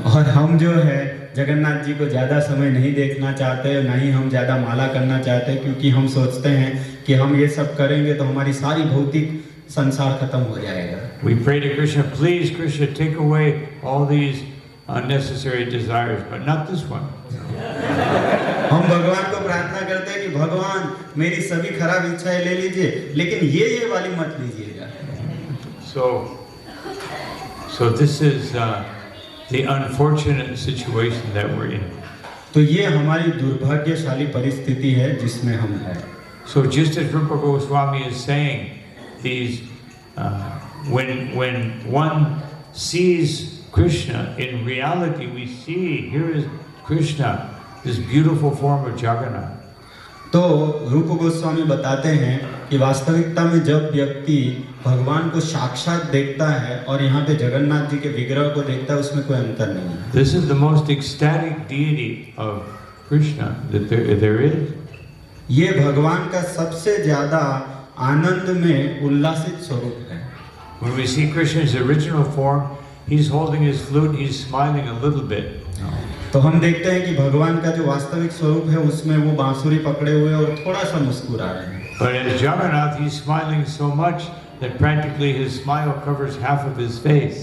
[SPEAKER 3] और हम जो है जगन्नाथ जी को ज़्यादा समय नहीं देखना चाहते, ना ही हम ज़्यादा माला करना चाहते, क्योंकि हम सोचते हैं कि हम ये सब करेंगे तो हमारी सारी भौतिक संसार खत्म हो जाएगा।
[SPEAKER 1] We pray to Krishna, please Krishna, take away all these unnecessary desires, but not this one.
[SPEAKER 3] हम भगवान को प्रार्थना करते हैं कि भगवान मेरी सभी खराब इच्छाएं ले लीजिए, लेकिन ये वाली मत लीजिएगा।
[SPEAKER 1] So this is the unfortunate situation that we're in.
[SPEAKER 3] तो ये हमारी दुर्भाग्यशाली परिस्थिति है जिसमें हम हैं।
[SPEAKER 1] So just as Rupa Goswami is saying, these when one sees Krishna, in reality we see here is Krishna, this beautiful form of Jagannath.
[SPEAKER 3] तो रूप गोस्वामी बताते हैं कि वास्तविकता में जब व्यक्ति भगवान को साक्षात देखता है और यहाँ पे जगन्नाथ जी के विग्रह को देखता है, उसमें कोई अंतर नहीं है।
[SPEAKER 1] This is the most ecstatic deity of Krishna that there is.
[SPEAKER 3] ये भगवान का सबसे ज्यादा आनंद में उल्लासित स्वरूप है।
[SPEAKER 1] When we see Krishna's original form, he's holding his flute, he's smiling a little bit.
[SPEAKER 3] तो हम देखते हैं कि भगवान का जो वास्तविक स्वरूप है उसमें वो बांसुरी पकड़े हुए और थोड़ा सा मुस्कुरा रहे हैं।
[SPEAKER 1] But as Jagannath, he's smiling so much that practically his smile covers half of his face.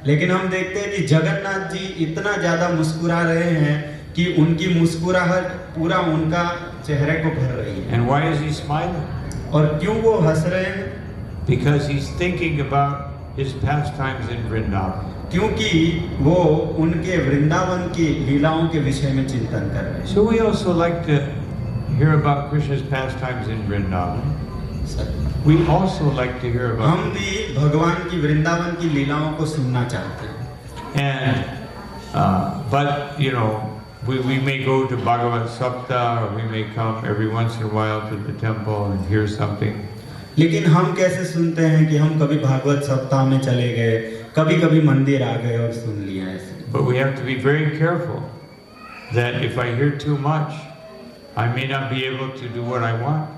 [SPEAKER 3] लेकिन हम देखते हैं कि जगन्नाथ जी इतना ज्यादा मुस्कुरा रहे हैं कि उनकी मुस्कुराहट पूरा उनका चेहरे को भर रही है।
[SPEAKER 1] And why is he smiling?
[SPEAKER 3] और क्यों वो हंस रहे हैं?
[SPEAKER 1] Because he's thinking about his pastimes in Vrindavan.
[SPEAKER 3] क्योंकि वो उनके वृंदावन की लीलाओं के विषय में चिंतन कर रहे हैं।
[SPEAKER 1] So we also like to hear about Krishna's pastimes in Vrindavan. We also like to hear about.
[SPEAKER 3] हम भी भगवान की वृंदावन की लीलाओं को सुनना चाहते हैं।
[SPEAKER 1] And but you know, we may go to Bhagavad Sapta, or we may come every once in a while to the temple and hear something.
[SPEAKER 3] लेकिन हम कैसे सुनते हैं कि हम कभी भागवत सप्ताह में चले गए, कभी कभी मंदिर आ गए और सुन लिया ऐसे।
[SPEAKER 1] But we have to be very careful that if I hear too much, I may not be able to do what I want.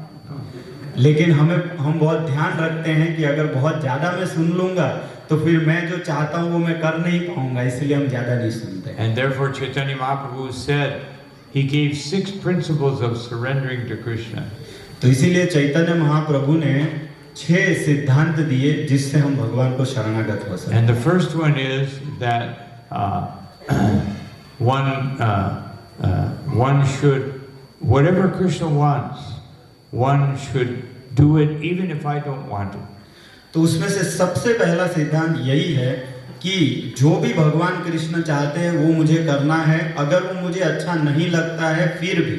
[SPEAKER 3] लेकिन हम बहुत ध्यान रखते हैं कि अगर बहुत ज्यादा मैं सुन लूंगा तो फिर मैं जो चाहता हूँ वो मैं कर नहीं पाऊंगा, इसलिए हम ज्यादा नहीं सुनते।
[SPEAKER 1] And therefore Chaitanya Mahaprabhu said, he gave 6 principles of surrendering to Krishna.
[SPEAKER 3] तो इसीलिए चैतन्य महाप्रभु ने 6 सिद्धांत दिए जिससे हम भगवान को शरणागत हो सकें।
[SPEAKER 1] And the first one is that one should, whatever Krishna wants, one should do it even if I don't want it.
[SPEAKER 3] तो उसमें से सबसे पहला सिद्धांत यही है कि जो भी भगवान कृष्ण चाहते हैं वो मुझे करना है, अगर वो मुझे अच्छा नहीं लगता है फिर भी।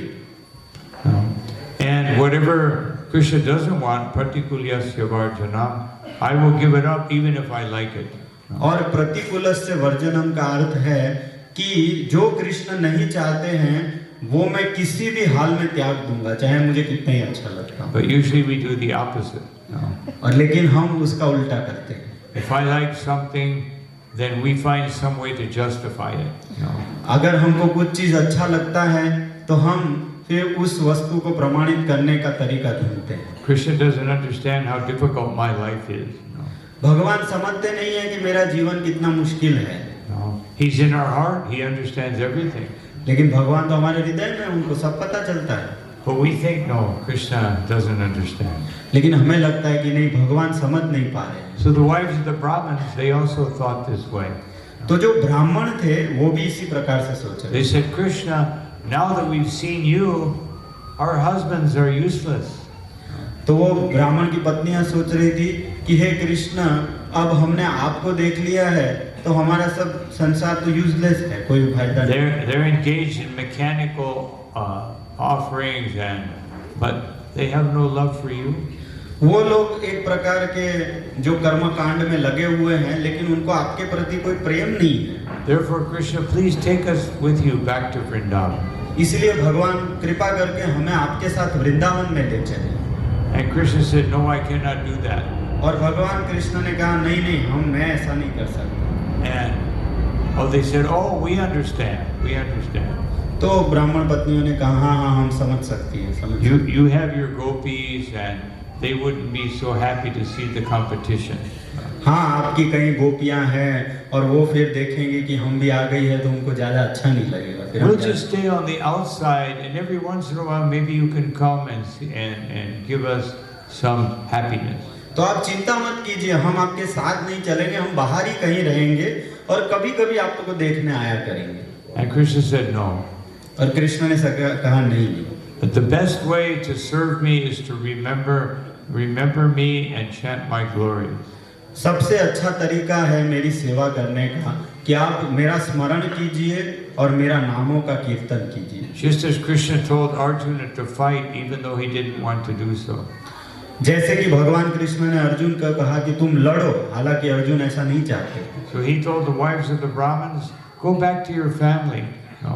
[SPEAKER 1] And whatever Krishna doesn't want, pratikulyasya varjanam, I will give it up even if I like it.
[SPEAKER 3] और प्रतिकूलस्य वर्जनम का अर्थ है कि जो कृष्ण नहीं चाहते हैं वो मैं किसी भी हाल में त्याग दूंगा, चाहे मुझे कितना ही अच्छा लगता हो।
[SPEAKER 1] But usually we do the opposite. No.
[SPEAKER 3] और लेकिन हम उसका उल्टा करते हैं।
[SPEAKER 1] If I like something, then we find some way to justify it. No.
[SPEAKER 3] अगर हमको कुछ चीज अच्छा लगता है तो हम फिर उस वस्तु को प्रमाणित करने का तरीका ढूंढते हैं।
[SPEAKER 1] Krishna doesn't understand how difficult my life is. No.
[SPEAKER 3] भगवान समझते नहीं है कि मेरा जीवन कितना मुश्किल है।
[SPEAKER 1] No. He's in our heart. He understands everything.
[SPEAKER 3] लेकिन भगवान तो हमारे हृदय में, उनको सब पता चलता है।
[SPEAKER 1] But we think, no, Krishna doesn't understand.
[SPEAKER 3] लेकिन हमें लगता है कि नहीं, भगवान समझ नहीं पा रहे।
[SPEAKER 1] So the wives of the Brahmins, they also thought this way.
[SPEAKER 3] तो जो ब्राह्मण थे वो भी इसी प्रकार से सोच रहे।
[SPEAKER 1] They said, Krishna, now that we've seen you, our husbands are useless.
[SPEAKER 3] तो वो ब्राह्मण की पत्नियां सोच रही थी कि हे कृष्ण, अब हमने आपको देख लिया है तो हमारा सब संसार तो यूजलेस है, कोई फायदा नहीं।
[SPEAKER 1] They're engaged in mechanical offerings, but they have no love for you.
[SPEAKER 3] वो लोग एक प्रकार के जो कर्म कांड में लगे हुए हैं, लेकिन उनको आपके प्रति कोई प्रेम नहीं है।
[SPEAKER 1] Therefore, Krishna, please take us with you back to Vrindavan.
[SPEAKER 3] इसलिए भगवान कृपा करके हमें आपके साथ वृंदावन में ले चले।
[SPEAKER 1] And Krishna said, no, I cannot do that.
[SPEAKER 3] और भगवान कृष्ण ने कहा नहीं, मैं ऐसा नहीं कर सकता।
[SPEAKER 1] And they said, oh, we understand.
[SPEAKER 3] तो ब्राह्मण पत्नियों ने कहा हाँ, हम समझ सकती हैं।
[SPEAKER 1] You have your gopis and they wouldn't be so happy to see the competition.
[SPEAKER 3] हाँ, आपकी कई गोपियां हैं और वो फिर देखेंगे कि हम भी आ गई है तो उनको ज्यादा अच्छा नहीं लगेगा।
[SPEAKER 1] We'll just stay on the outside, and every once in a while maybe you can come and give us some happiness.
[SPEAKER 3] तो आप चिंता मत कीजिए, हम आपके साथ नहीं चलेंगे, हम बाहर ही कहीं रहेंगे और कभी-कभी आपको देखने आया करेंगे।
[SPEAKER 1] And Krishna said no.
[SPEAKER 3] और कृष्ण ने कहा नहीं।
[SPEAKER 1] But the best way to serve me is to remember me and chant my glories.
[SPEAKER 3] सबसे अच्छा तरीका है मेरी सेवा करने का कि आप मेरा स्मरण कीजिए और मेरा नामों का कीर्तन कीजिए।
[SPEAKER 1] Just as Krishna told Arjuna to fight even though he didn't want to do so.
[SPEAKER 3] जैसे कि भगवान कृष्ण ने अर्जुन को कहा कि तुम लड़ो, हालांकि अर्जुन ऐसा नहीं चाहते।
[SPEAKER 1] So he told the wives of the Brahmins, go back to your family. No.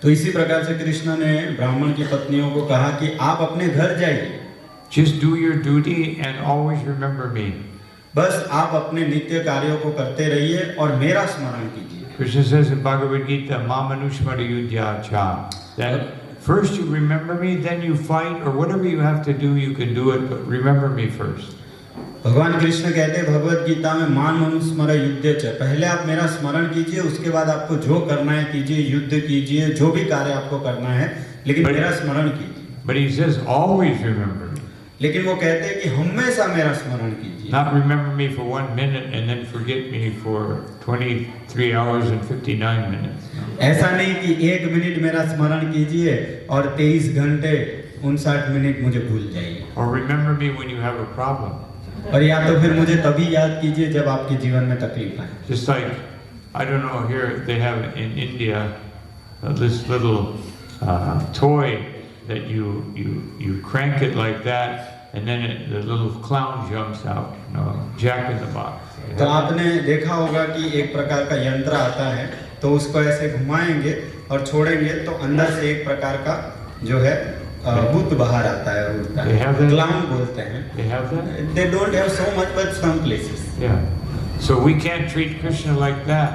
[SPEAKER 3] तो इसी प्रकार से कृष्ण ने ब्राह्मण की पत्नियों को कहा कि आप अपने घर जाइए।
[SPEAKER 1] Just do your duty and always remember me.
[SPEAKER 3] बस आप अपने नित्य कार्यों को करते रहिए और मेरा स्मरण कीजिए।
[SPEAKER 1] Krishna says in Bhagavad Gita, Mamanushmara yudhya cha, that first you remember me, then you fight, or whatever you have to do, you can do it, but remember me first.
[SPEAKER 3] भगवान कृष्ण कहते हैं भगवत गीता में, मान मनुस्मर युद्ध च, पहले आप मेरा स्मरण कीजिए, उसके बाद आपको जो करना है कीजिए, युद्ध कीजिए, जो भी कार्य आपको करना है, लेकिन मेरा स्मरण कीजिए।
[SPEAKER 1] But he says always remember me.
[SPEAKER 3] लेकिन वो कहते हैं कि हमेशा मेरा स्मरण कीजिए।
[SPEAKER 1] Not remember me for 1 minute and then forget me for 23 hours and 59 minutes. No.
[SPEAKER 3] ऐसा नहीं कि 1 मिनट मेरा स्मरण कीजिए और 23 घंटे 59 मिनट मुझे भूल जाइए।
[SPEAKER 1] Or remember me when you have a problem.
[SPEAKER 3] और या तो फिर मुझे तभी याद कीजिए जब आपके जीवन में तकलीफ आए।
[SPEAKER 1] Just like, I don't know, here they have in India this little toy that you crank it like that and then the little clown jumps out, Jack in the Box.
[SPEAKER 3] तो आपने देखा होगा कि एक प्रकार का यंत्र आता है, तो उसको ऐसे घुमाएंगे और छोड़ेंगे तो अंदर से एक प्रकार का जो है भूत बाहर आता है, उड़ता है, क्लाउन बोलते हैं।
[SPEAKER 1] They have that?
[SPEAKER 3] They don't have so much, but some places.
[SPEAKER 1] Yeah. So we can't treat Krishna like that.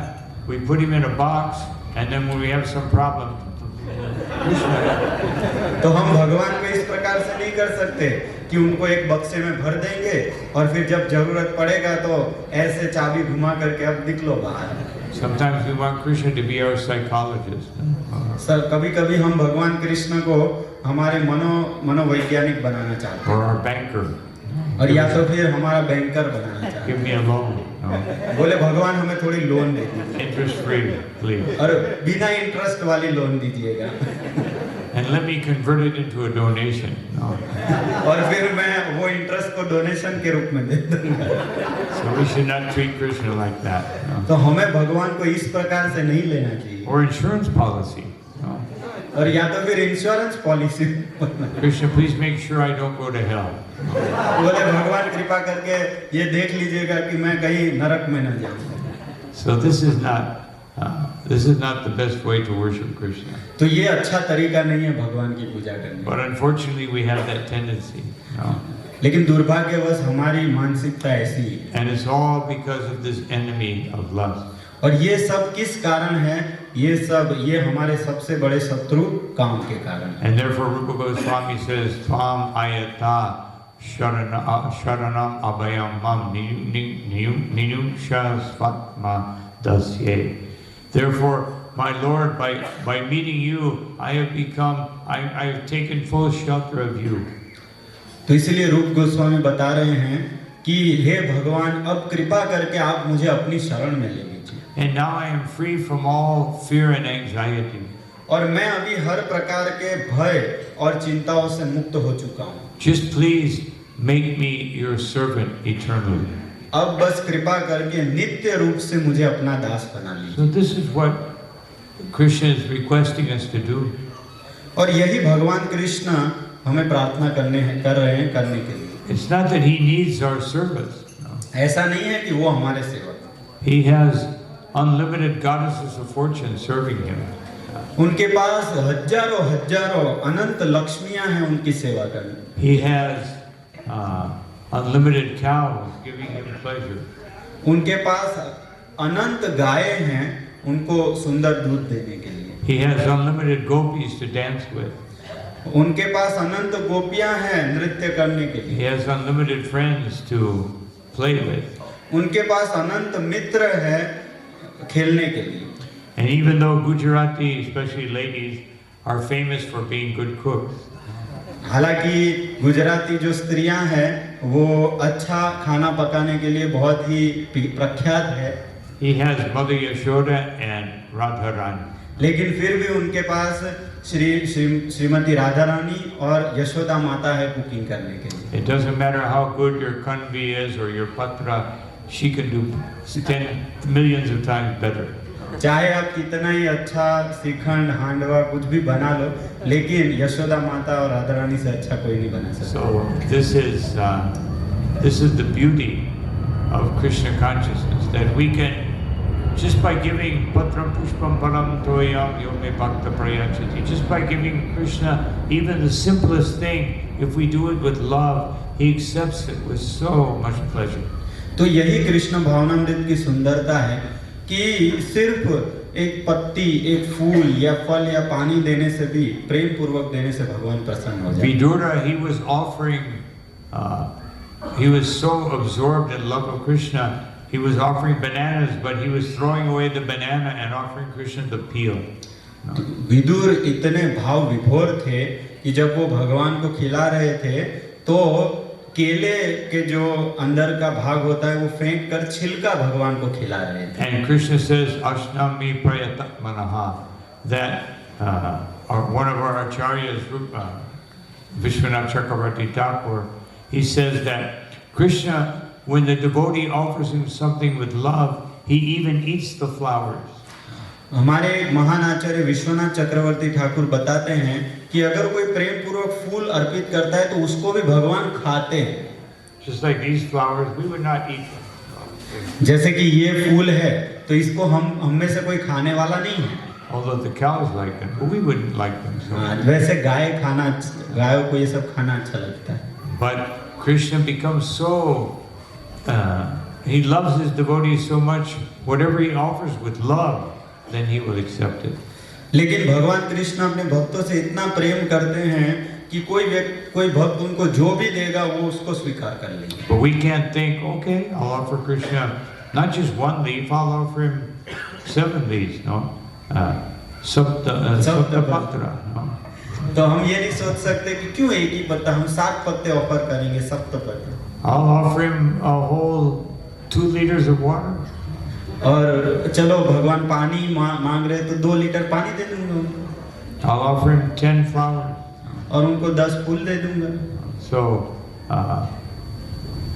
[SPEAKER 1] We put him in a box, and then when we have some problem, Krishna.
[SPEAKER 3] तो हम भगवान को इस प्रकार से नहीं कर सकते कि उनको एक बक्से में भर देंगे और फिर जब जरूरत पड़ेगा तो ऐसे चाबी घुमा करके अब निकलो बाहर।
[SPEAKER 1] Sometimes we want Krishna to be our psychologist.
[SPEAKER 3] Sir, कभी-कभी हम भगवान कृष्ण को हमारे मनोवैज्ञानिक बनाना चाहते हैं।
[SPEAKER 1] Or our banker.
[SPEAKER 3] और या तो फिर हमारा बैंकर बनाना चाहते
[SPEAKER 1] Give me a loan. No.
[SPEAKER 3] हैं। बोले भगवान हमें थोड़ी लोन दे दीजिए
[SPEAKER 1] Interest free, please.
[SPEAKER 3] और बिना इंटरेस्ट वाली लोन दीजिएगा।
[SPEAKER 1] And let me convert it into a donation. No.
[SPEAKER 3] और फिर मैं वो इंटरेस्ट को डोनेशन के रूप में दे दूंगा।
[SPEAKER 1] So we should not treat Krishna like that. No.
[SPEAKER 3] तो हमें भगवान को इस प्रकार से नहीं लेना चाहिए।
[SPEAKER 1] Or insurance policy. No.
[SPEAKER 3] और या तो फिर insurance policy.
[SPEAKER 1] Krishna, please make sure I don't go to hell.
[SPEAKER 3] बोले भगवान कृपा करके ये देख लीजिएगा कि मैं कहीं नरक में न जाऊं।
[SPEAKER 1] So this is not This is not the best way to worship Krishna.
[SPEAKER 3] तो ये अच्छा तरीका नहीं है भगवान की पूजा करने का।
[SPEAKER 1] But unfortunately, we have that tendency.
[SPEAKER 3] लेकिन दुर्भाग्यवश हमारी मानसिकता ऐसी है।
[SPEAKER 1] And it's all because of this enemy of lust.
[SPEAKER 3] और ये सब किस कारण है? ये हमारे सबसे बड़े शत्रु काम के कारण है।
[SPEAKER 1] And therefore, Rupa Goswami says, "Tvam ayata sharanam abhayam mam ninusha svatma dasye." Therefore, my Lord, by meeting you, I have taken full shelter of you.
[SPEAKER 3] तो इसलिए रूप गोस्वामी बता रहे हैं कि हे भगवान, अब कृपा करके आप मुझे अपनी शरण में ले लीजिए।
[SPEAKER 1] And now I am free from all fear and anxiety.
[SPEAKER 3] और मैं अभी हर प्रकार के भय और चिंताओं से मुक्त हो चुका हूँ।
[SPEAKER 1] Just please make me your servant eternally.
[SPEAKER 3] अब बस कृपा करके नित्य रूप से मुझे अपना दास बना लीजिए।
[SPEAKER 1] So this is what Krishna is requesting us to do.
[SPEAKER 3] और यही भगवान कृष्ण हमें प्रार्थना कर रहे हैं करने के लिए।
[SPEAKER 1] It's not that he needs our service. No.
[SPEAKER 3] ऐसा नहीं है कि वो हमारे सेवक हैं।
[SPEAKER 1] He has unlimited goddesses of fortune serving him.
[SPEAKER 3] उनके पास हजारों अनंत लक्ष्मियां हैं उनकी सेवा करने।
[SPEAKER 1] He has unlimited cows giving him pleasure.
[SPEAKER 3] उनके पास अनंत गायें हैं उनको सुंदर दूध देने के लिए।
[SPEAKER 1] He has unlimited gopis to dance with.
[SPEAKER 3] उनके पास अनंत गोपियां हैं नृत्य करने के
[SPEAKER 1] He
[SPEAKER 3] लिए।
[SPEAKER 1] has unlimited friends to play with.
[SPEAKER 3] उनके पास अनंत मित्र हैं खेलने के लिए।
[SPEAKER 1] And even though Gujarati, especially ladies, are famous for being good cooks,
[SPEAKER 3] हालांकि गुजराती जो स्त्रियां हैं वो अच्छा खाना पकाने के लिए बहुत ही प्रख्यात है,
[SPEAKER 1] he has Mother Yashoda and Radharani.
[SPEAKER 3] लेकिन फिर भी उनके पास श्रीमती राधा रानी और यशोदा माता है कुकिंग करने के लिए।
[SPEAKER 1] It doesn't matter how good your kanvi is or your patra, she can do 10 millions of times better.
[SPEAKER 3] चाहे आप कितना ही अच्छा श्रीखंड हांडवा कुछ भी बना लो, लेकिन यशोदा माता और राधा रानी से अच्छा कोई नहीं बना सकता।
[SPEAKER 1] So this is the beauty of Krishna consciousness, that we can, just by giving patram pushpam param toyam yome bhakta prayachati, just by giving Krishna even the simplest thing, if we do it with love, he accepts it with so much pleasure.
[SPEAKER 3] तो यही कृष्ण भावनामृत की सुंदरता है कि सिर्फ एक पत्ती, एक फूल या फल या पानी देने से भी, प्रेम पूर्वक देने से भगवान प्रसन्न हो जाते हैं।
[SPEAKER 1] Vidura, he was offering, he was so absorbed in love of Krishna, he was offering bananas, but he was throwing away the banana and offering Krishna the peel.
[SPEAKER 3] Vidur इतने भाव विभोर थे कि जब वो भगवान को खिला रहे थे तो केले के जो अंदर का भाग होता है वो फेंक कर छिलका भगवान को खिला रहे थे।
[SPEAKER 1] And Krishna says, Ashnami prayatatmanaha, that one of our acharyas, Vishwanath Chakravarti Thakur, he says that Krishna, when the devotee offers him something with love, he even eats the flowers.
[SPEAKER 3] हमारे महान आचार्य विश्वनाथ चक्रवर्ती ठाकुर बताते हैं कि अगर कोई प्रेम पूर्वक फूल अर्पित करता है तो उसको भी भगवान खाते हैं।
[SPEAKER 1] Just like these flowers, we would not eat them.
[SPEAKER 3] जैसे कि ये फूल है तो इसको हम में से कोई खाने वाला नहीं है।
[SPEAKER 1] Although the cows like them, but we wouldn't like them. So.
[SPEAKER 3] वैसे गायों को ये सब खाना अच्छा लगता है।
[SPEAKER 1] But Krishna becomes so, he loves his devotees so much, whatever he offers with love, then he will accept it.
[SPEAKER 3] लेकिन भगवान कृष्ण अपने भक्तों से इतना प्रेम करते हैं कि कोई भक्त उनको जो भी देगा वो उसको स्वीकार कर लेंगे।
[SPEAKER 1] But we can't think, okay, I'll offer Krishna not just one leaf, I'll offer him 7 leaves, no? Saptapatra, no?
[SPEAKER 3] तो हम ये नहीं सोच सकते कि क्यों एक ही पत्ता, हम 7 पत्ते ऑफर करेंगे, सप्तपत्र।
[SPEAKER 1] I'll offer him a whole 2 liters of water.
[SPEAKER 3] और चलो भगवान पानी मांग रहे तो 2 लीटर पानी दे दूंगा।
[SPEAKER 1] I'll offer him 10 flowers.
[SPEAKER 3] और उनको 10 फूल दे दूंगा।
[SPEAKER 1] So,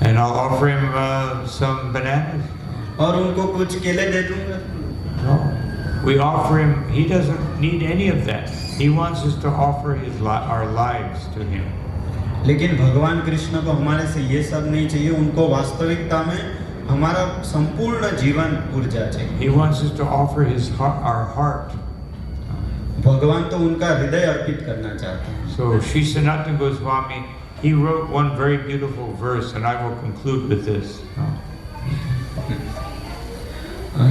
[SPEAKER 1] and I'll offer him some bananas.
[SPEAKER 3] और उनको कुछ केले दे दूंगा।
[SPEAKER 1] No, we offer him. He doesn't need any of that. He wants us to offer our lives to him.
[SPEAKER 3] लेकिन भगवान कृष्ण को हमारे से ये सब नहीं चाहिए, उनको वास्तविकता में हमारा संपूर्ण जीवन ऊर्जा चाहिए।
[SPEAKER 1] He wants us to offer our heart.
[SPEAKER 3] भगवान तो उनका हृदय अर्पित करना चाहते हैं।
[SPEAKER 1] So Sri Sanatana Goswami, he wrote one very beautiful verse, and I will conclude with this.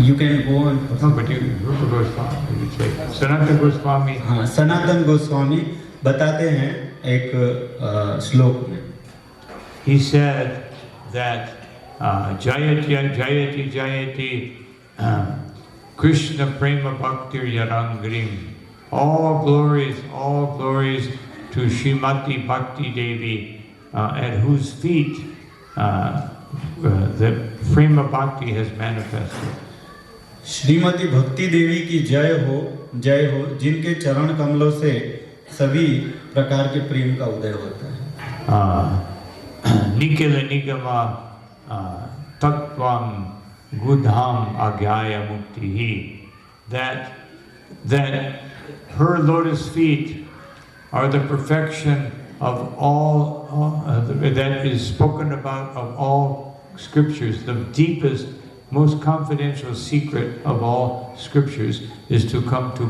[SPEAKER 3] You can go on.
[SPEAKER 1] No, but Rupa Goswami, you say. Sanatana Goswami.
[SPEAKER 3] हाँ, सनातन गोस्वामी बताते हैं एक श्लोक में।
[SPEAKER 1] He said that Jayati Jayati Jayati Krishna Prema Bhaktir Yarangrim. All glories to Srimati Bhakti Devi, at whose feet the Prema Bhakti has manifested.
[SPEAKER 3] Shrimati भक्ति देवी की जय हो, जिनके चरण कमलों से सभी प्रकार के प्रेम का उदय होता है।
[SPEAKER 1] Nikila Nigama Tattvam Gudham Agyaya Muktihi. That her lotus feet are the perfection of all that is spoken about of all scriptures. The deepest, most confidential secret of all scriptures is to come to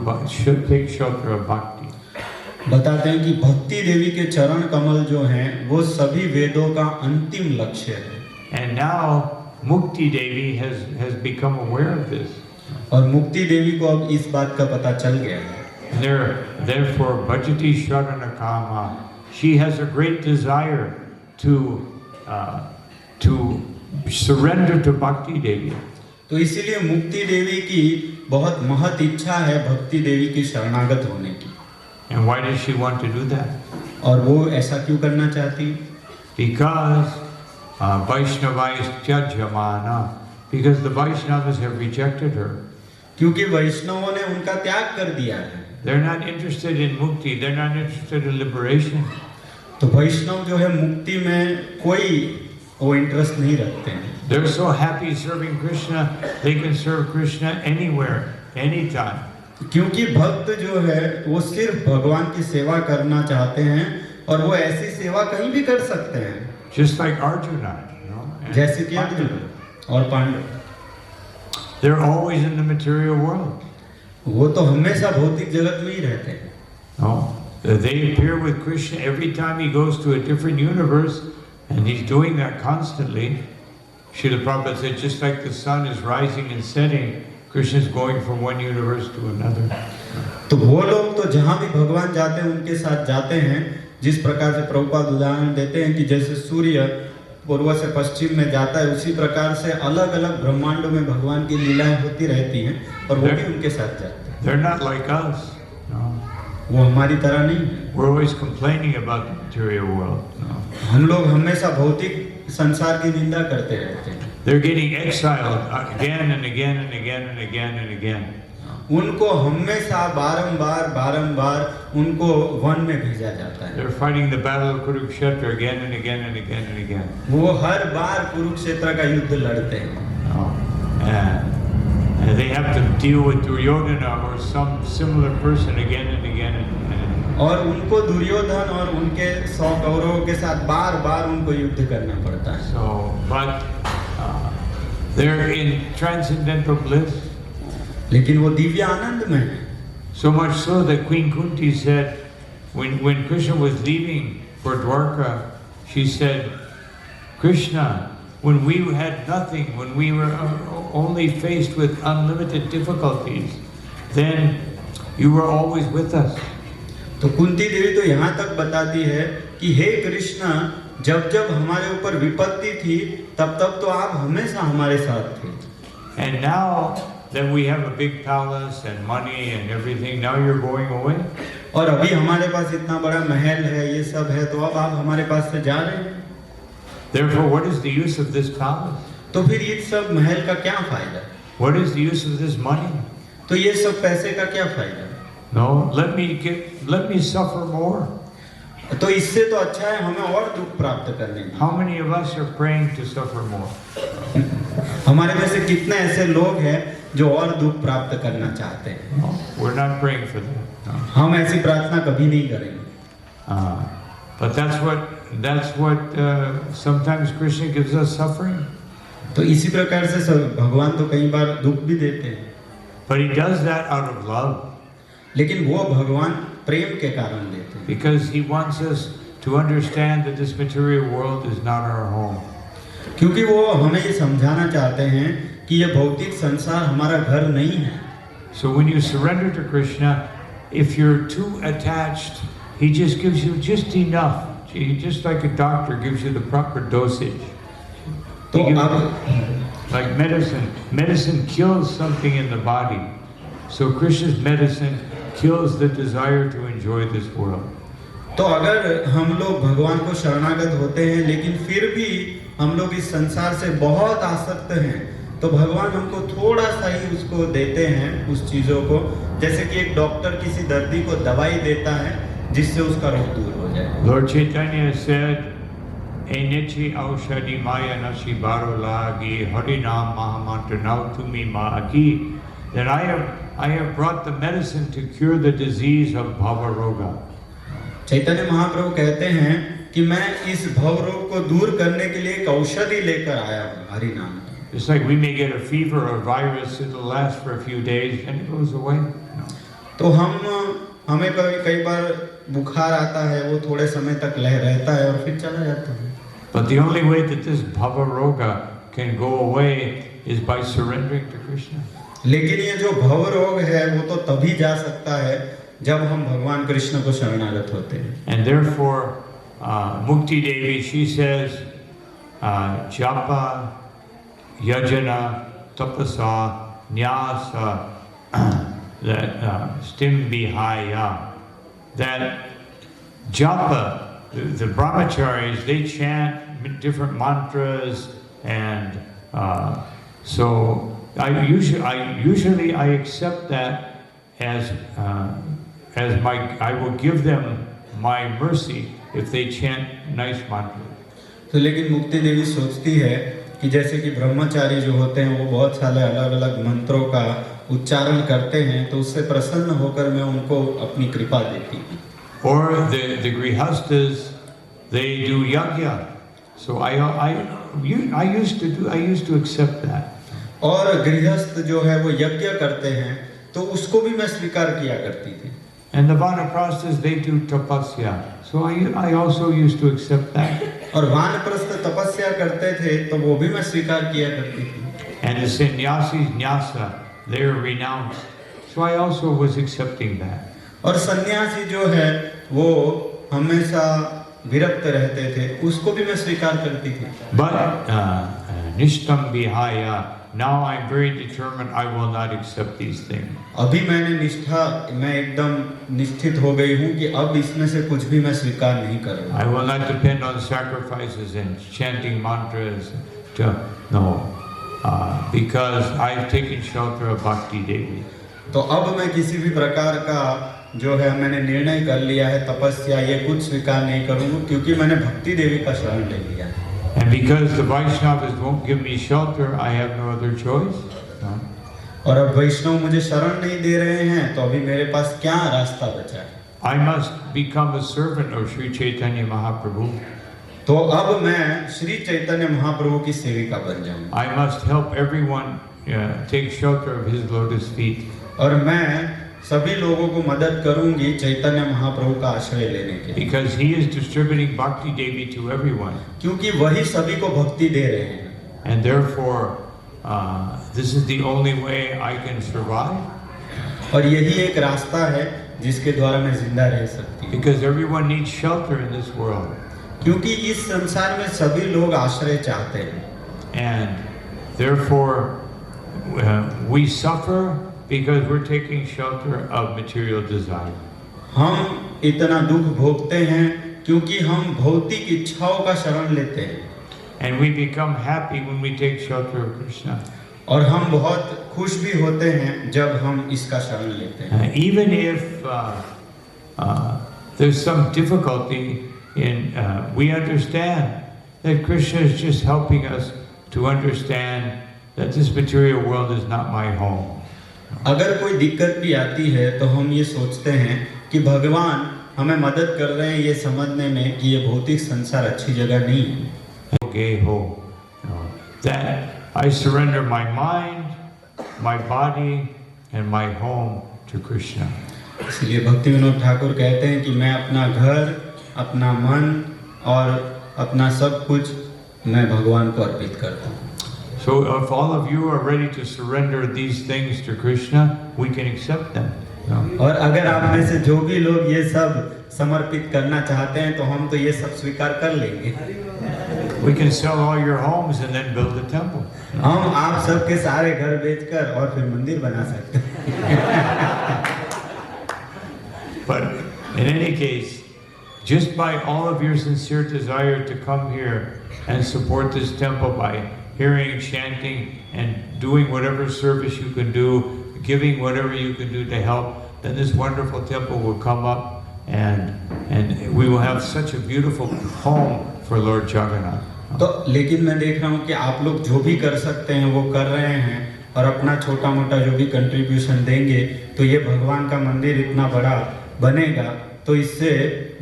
[SPEAKER 1] take shelter of bhakti.
[SPEAKER 3] बताते हैं कि भक्ति देवी के चरण कमल जो हैं वो सभी वेदों का अंतिम लक्ष्य है।
[SPEAKER 1] And now Mukti Devi has become aware of this.
[SPEAKER 3] और मुक्ति देवी को अब इस बात का पता चल गया है।
[SPEAKER 1] Therefore, Bhajati Sharana Kama, she has a great desire to surrender to Bhakti Devi.
[SPEAKER 3] तो इसीलिए मुक्ति देवी की बहुत महत इच्छा है भक्ति देवी की शरणागत होने की।
[SPEAKER 1] And why does she want to do that?
[SPEAKER 3] और वो ऐसा क्यों करना चाहती?
[SPEAKER 1] Because Vaishnavais Tyajyamana, because the Vaishnavas have rejected her.
[SPEAKER 3] क्योंकि वैष्णवों ने उनका त्याग कर दिया है।
[SPEAKER 1] They're not interested in mukti, they're not interested in liberation.
[SPEAKER 3] तो वैष्णव जो है मुक्ति में कोई वो इंटरेस्ट नहीं रखते हैं।
[SPEAKER 1] They're so happy serving Krishna, they can serve Krishna anywhere, anytime.
[SPEAKER 3] क्योंकि भक्त जो है वो सिर्फ भगवान की सेवा करना चाहते हैं और वो ऐसी सेवा कहीं भी कर सकते हैं।
[SPEAKER 1] Just like Arjuna,
[SPEAKER 3] जैसे कि अर्जुन और Pandav.
[SPEAKER 1] They're always in the material world.
[SPEAKER 3] वो तो हमेशा भौतिक जगत में ही रहते हैं।
[SPEAKER 1] No, they appear with Krishna every time he goes to a different universe, and he's doing that constantly. Srila Prabhupada said, just like the sun is rising and setting, Krishna is going from one universe to another.
[SPEAKER 3] तो वो लोग तो जहाँ भी भगवान जाते हैं उनके साथ जाते हैं। जिस प्रकार से प्रभुपाद उदाहरण देते हैं कि जैसे सूर्य पूर्व से पश्चिम में जाता है, उसी प्रकार से अलग अलग ब्रह्मांडों में भगवान की लीलाएं होती रहती हैं और वो भी उनके साथ जाते हैं।
[SPEAKER 1] They're not like us. No.
[SPEAKER 3] वो हमारी तरह नहीं है।
[SPEAKER 1] We're always complaining about the material world. No.
[SPEAKER 3] हम लोग हमेशा भौतिक संसार की निंदा करते रहते हैं।
[SPEAKER 1] They're getting exiled again and again and again and again and again.
[SPEAKER 3] उनको हमेशा बारंबार उनको वन में भेजा जाता है।
[SPEAKER 1] They're fighting the battle of Kurukshetra again and again and again and again.
[SPEAKER 3] वो हर बार कुरुक्षेत्र का युद्ध लड़ते हैं।
[SPEAKER 1] And they have to deal with Duryodhana or some similar person again and again and again.
[SPEAKER 3] और उनको दुर्योधन और उनके 100 कौरवों के साथ बार उनको युद्ध करना पड़ता है।
[SPEAKER 1] So, but they're in transcendental bliss.
[SPEAKER 3] लेकिन वो दिव्य आनंद में है।
[SPEAKER 1] So much so that Queen Kunti said, when Krishna was leaving for Dwarka, she said, Krishna, when we had nothing, when we were only faced with unlimited difficulties, then you were always with us.
[SPEAKER 3] तो कुंती देवी तो यहाँ तक बताती है कि हे कृष्णा, जब हमारे ऊपर विपत्ति थी तब तो आप हमेशा हमारे साथ थे।
[SPEAKER 1] And now that we have a big palace and money and everything, now you're going away.
[SPEAKER 3] और अभी हमारे पास इतना बड़ा महल है, ये सब है, तो अब आप हमारे पास से जा रहे हैं।
[SPEAKER 1] Therefore, what is the use of this palace?
[SPEAKER 3] तो फिर ये सब महल का क्या फायदा?
[SPEAKER 1] What is the use of this money?
[SPEAKER 3] तो ये सब पैसे का क्या फायदा?
[SPEAKER 1] No, let me suffer more.
[SPEAKER 3] तो इससे तो अच्छा है हमें और दुख प्राप्त करने की।
[SPEAKER 1] How many of us are praying to suffer more?
[SPEAKER 3] हमारे में से कितने ऐसे लोग हैं जो और दुख प्राप्त करना चाहते हैं?
[SPEAKER 1] No, we're not praying for that. No.
[SPEAKER 3] हम ऐसी प्रार्थना कभी नहीं करेंगे।
[SPEAKER 1] But that's what sometimes Krishna gives us suffering.
[SPEAKER 3] तो इसी प्रकार से सब भगवान तो कई बार दुख भी देते हैं,
[SPEAKER 1] But he does that out of love,
[SPEAKER 3] लेकिन वो भगवान प्रेम के कारण देते हैं,
[SPEAKER 1] because he wants us to understand that this material world is not our home.
[SPEAKER 3] क्योंकि वो हमें ये समझाना चाहते हैं कि ये भौतिक संसार हमारा घर नहीं है।
[SPEAKER 1] So when you surrender to Krishna, if you're too attached, he just gives you just enough. Just like a doctor gives you the proper dosage.
[SPEAKER 3] तो
[SPEAKER 1] He gives
[SPEAKER 3] अब
[SPEAKER 1] you- like medicine kills something in the body. So Krishna's medicine kills the desire to enjoy this world.
[SPEAKER 3] तो अगर हम लोग भगवान को शरणागत होते हैं लेकिन फिर भी हम लोग इस संसार से बहुत आसक्त हैं, तो भगवान हमको थोड़ा सा ही उसको देते हैं उस चीजों को, जैसे कि एक डॉक्टर किसी दर्दी को दवाई देता है जिससे उसका रोग दूर हो जाए।
[SPEAKER 1] Lord Chaitanya said, "Enichi aushadhi maya nashi baro lagi harinam mahamantra now to me maagi." That I have brought the medicine to cure the disease of bhava roga.
[SPEAKER 3] Chaitanya Mahaprabhu कहते हैं कि मैं इस भव रोग को दूर करने के लिए एक औषधि लेकर आया हूँ, हरि नाम।
[SPEAKER 1] Just like we may get a fever or a virus, it'll last for a few days and it goes away. No.
[SPEAKER 3] तो हमें कई बार बुखार आता है, वो थोड़े समय तक रहता है और फिर चला जाता है।
[SPEAKER 1] But the only way that this bhava roga can go away is by surrendering to Krishna.
[SPEAKER 3] लेकिन ये जो भव रोग है वो तो तभी जा सकता है जब हम भगवान कृष्ण को शरणागत होते हैं।
[SPEAKER 1] And therefore, Mukti Devi, she says, japa, yajana, tapasa, nyasa, that stimbihaya, that japa, the brahmacharis, they chant different mantras, and so I usually accept that as I will give them my mercy if they chant nice mantras.
[SPEAKER 3] तो लेकिन मुक्ति देवी सोचती है कि जैसे कि ब्रह्मचारी जो होते हैं वो बहुत सारे अलग अलग मंत्रों का उच्चारण करते हैं, तो उससे प्रसन्न होकर मैं उनको अपनी कृपा देती हूँ।
[SPEAKER 1] Or the grihastas, they do yajna. So I used to accept that.
[SPEAKER 3] और गृहस्थ जो है वो यज्ञ करते हैं, तो उसको भी मैं स्वीकार किया करती थी।
[SPEAKER 1] And the vanaprasthas, they do tapasya. So I also used to accept that.
[SPEAKER 3] और वानप्रस्थ तपस्या करते थे, तो वो भी मैं स्वीकार किया करती थी।
[SPEAKER 1] And the sannyasis nyasa, they are renounced. So I also was accepting that.
[SPEAKER 3] और सन्यासी जो है वो हमेशा विरक्त रहते थे, उसको भी मैं स्वीकार करती थी।
[SPEAKER 1] But nishtam vihaya, now I'm very determined I will not accept these things.
[SPEAKER 3] अभी मैं एकदम निश्चित हो गई हूँ कि अब इसमें से कुछ भी मैं स्वीकार नहीं करूँगा।
[SPEAKER 1] I will not depend on sacrifices and chanting mantras because I've taken shelter of Bhakti Devi.
[SPEAKER 3] तो अब मैं किसी भी प्रकार का जो है मैंने निर्णय कर लिया है, तपस्या ये कुछ स्वीकार नहीं करूँगा, क्योंकि मैंने भक्ति देवी का शरण ले लिया।
[SPEAKER 1] And because the Vaishnavas won't give me shelter, I have no other choice. No.
[SPEAKER 3] और अब वैष्णव मुझे शरण नहीं दे रहे हैं, तो अभी मेरे पास क्या रास्ता बचा है?
[SPEAKER 1] I must become a servant of Sri Chaitanya Mahaprabhu.
[SPEAKER 3] तो अब मैं श्री चैतन्य महाप्रभु की सेविका बन जाऊंगा।
[SPEAKER 1] I must help everyone take shelter of his lotus feet.
[SPEAKER 3] और मैं सभी लोगों को मदद करूंगी चैतन्य महाप्रभु का आश्रय लेने के लिए,
[SPEAKER 1] Because he is distributing Bhakti Devi to everyone.
[SPEAKER 3] क्योंकि वही सभी को भक्ति दे रहे हैं।
[SPEAKER 1] And therefore, this is the only way I can survive.
[SPEAKER 3] और यही एक रास्ता है जिसके द्वारा मैं जिंदा रह सकती हूँ,
[SPEAKER 1] Because everyone needs shelter in this world.
[SPEAKER 3] क्योंकि इस संसार में सभी लोग आश्रय चाहते हैं।
[SPEAKER 1] And therefore, we suffer because we're taking shelter of material desire.
[SPEAKER 3] हम इतना दुख भोगते हैं क्योंकि हम भौतिक इच्छाओं का शरण लेते हैं।
[SPEAKER 1] And we become happy when we take shelter of Krishna.
[SPEAKER 3] और हम बहुत खुश भी होते हैं जब हम इसका शरण लेते हैं।
[SPEAKER 1] Even if there's some difficulty in, we understand that Krishna is just helping us to understand that this material world is not my home.
[SPEAKER 3] अगर कोई दिक्कत भी आती है तो हम ये सोचते हैं कि भगवान हमें मदद कर रहे हैं ये समझने में कि ये भौतिक संसार अच्छी जगह नहीं है।
[SPEAKER 1] Geho, that I surrender my mind, my body, and my home to Krishna.
[SPEAKER 3] इसलिए भक्ति विनोद ठाकुर कहते हैं कि मैं अपना घर, अपना मन और अपना सब कुछ मैं भगवान को अर्पित करता हूँ.
[SPEAKER 1] So if all of you are ready to surrender these things to Krishna, we can accept them. No?
[SPEAKER 3] और अगर आप में से जो भी लोग ये सब समर्पित करना चाहते हैं तो हम तो ये सब स्वीकार कर लेंगे.
[SPEAKER 1] We can sell all your homes and then build a temple.
[SPEAKER 3] हम आप सबके सारे घर बेचकर और फिर मंदिर बना सकते हैं.
[SPEAKER 1] But in any case, just by all of your sincere desire to come here and support this temple by hearing, chanting, and doing whatever service you can do, giving whatever you can do to help, then this wonderful temple will come up and we will have such a beautiful home for Lord Jagannath.
[SPEAKER 3] तो लेकिन मैं देख रहा हूँ कि आप लोग जो भी कर सकते हैं वो कर रहे हैं और अपना छोटा मोटा जो भी कंट्रीब्यूशन देंगे तो ये भगवान का मंदिर इतना बड़ा बनेगा तो इससे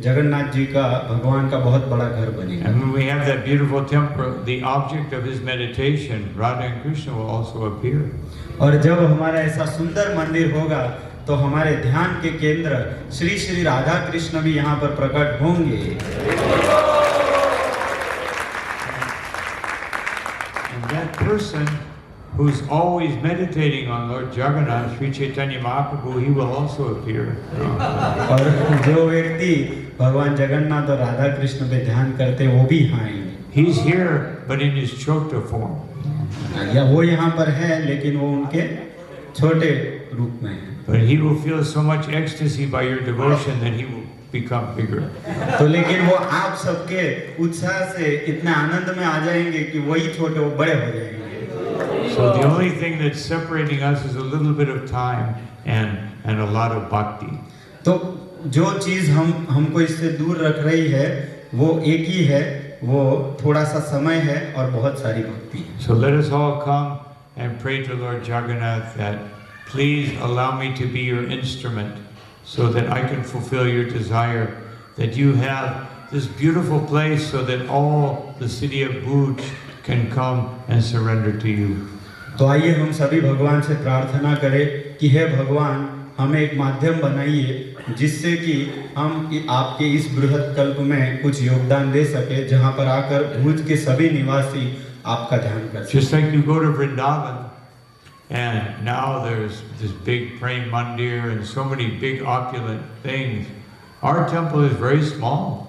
[SPEAKER 3] जगन्नाथ जी का भगवान का बहुत बड़ा घर बनेगा.
[SPEAKER 1] And when we have that beautiful temple, the object of his meditation, Radha and Krishna, will also appear.
[SPEAKER 3] और जब हमारा ऐसा सुंदर मंदिर होगा तो हमारे ध्यान के केंद्र श्री श्री राधा कृष्ण भी यहाँ पर प्रकट होंगे.
[SPEAKER 1] And that person who's always meditating on Lord Jagannath, Sri Chaitanya Mahaprabhu, he will also appear.
[SPEAKER 3] और जो व्यक्ति भगवान जगन्नाथ और राधा कृष्ण पे ध्यान करते हैं वो भी यहाँ आएंगे.
[SPEAKER 1] He's here, but in his chota form.
[SPEAKER 3] या वो यहाँ पर है लेकिन वो उनके छोटे रूप में है.
[SPEAKER 1] But he will feel so much ecstasy by your devotion that he will become bigger.
[SPEAKER 3] तो लेकिन वो आप सबके उत्साह से इतने आनंद में आ जाएंगे कि वही छोटे वो बड़े हो जाएंगे.
[SPEAKER 1] So the only thing that's separating us is a little bit of time and a lot of bhakti.
[SPEAKER 3] तो जो चीज हमको इससे दूर रख रही है वो एक ही है, वो थोड़ा सा समय है और बहुत सारी भक्ति है.
[SPEAKER 1] So let us all come and pray to Lord Jagannath that please allow me to be your instrument so that I can fulfill your desire, that you have this beautiful place so that all the city of Bhuj can come and surrender to you.
[SPEAKER 3] तो आइए हम सभी भगवान से प्रार्थना करें कि हे भगवान हमें एक माध्यम बनाइए जिससे कि हम आपके इस बृहद कल्प में कुछ योगदान दे सके जहां पर आकर भुज के सभी निवासी आपका ध्यान कर सकें.
[SPEAKER 1] Just like you go to Vrindavan and now there's this big Prem Mandir and so many big opulent things. Our temple is very small.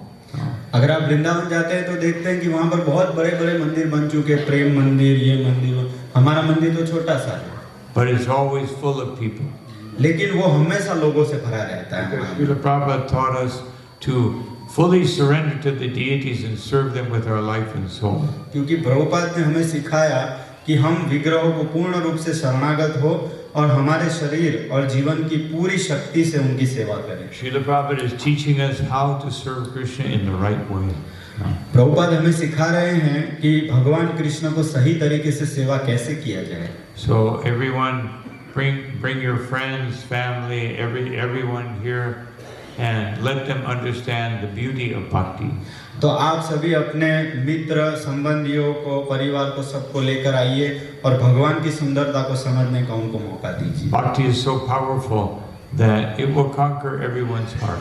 [SPEAKER 3] अगर आप वृंदावन जाते हैं तो देखते हैं कि वहाँ पर बहुत बड़े बड़े मंदिर बन चुके हैं, प्रेम मंदिर, ये मंदिर. हमारा मंदिर तो छोटा सा है.
[SPEAKER 1] But it's always full of people.
[SPEAKER 3] लेकिन वो हमेशा लोगों से भरा रहता है.
[SPEAKER 1] Srila Prabhupada taught us to fully surrender to the deities and serve them with our life and soul.
[SPEAKER 3] क्योंकि प्रभुपाद ने हमें सिखाया कि हम विग्रहों को पूर्ण रूप से शरणागत हो और हमारे शरीर और जीवन की पूरी शक्ति से उनकी सेवा करें.
[SPEAKER 1] Srila Prabhupada is teaching us how to serve Krishna in the right way.
[SPEAKER 3] Prabhupada हमें सिखा रहे हैं कि भगवान कृष्ण को सही तरीके से सेवा कैसे किया जाए.
[SPEAKER 1] So everyone bring your friends, family, everyone here and let them understand the beauty of bhakti.
[SPEAKER 3] तो आप सभी अपने मित्र, संबंधियों को, परिवार को, सबको लेकर आइए और भगवान की सुंदरता को समझने का उनको मौका दीजिए.
[SPEAKER 1] Bhakti is so powerful that it will conquer everyone's heart.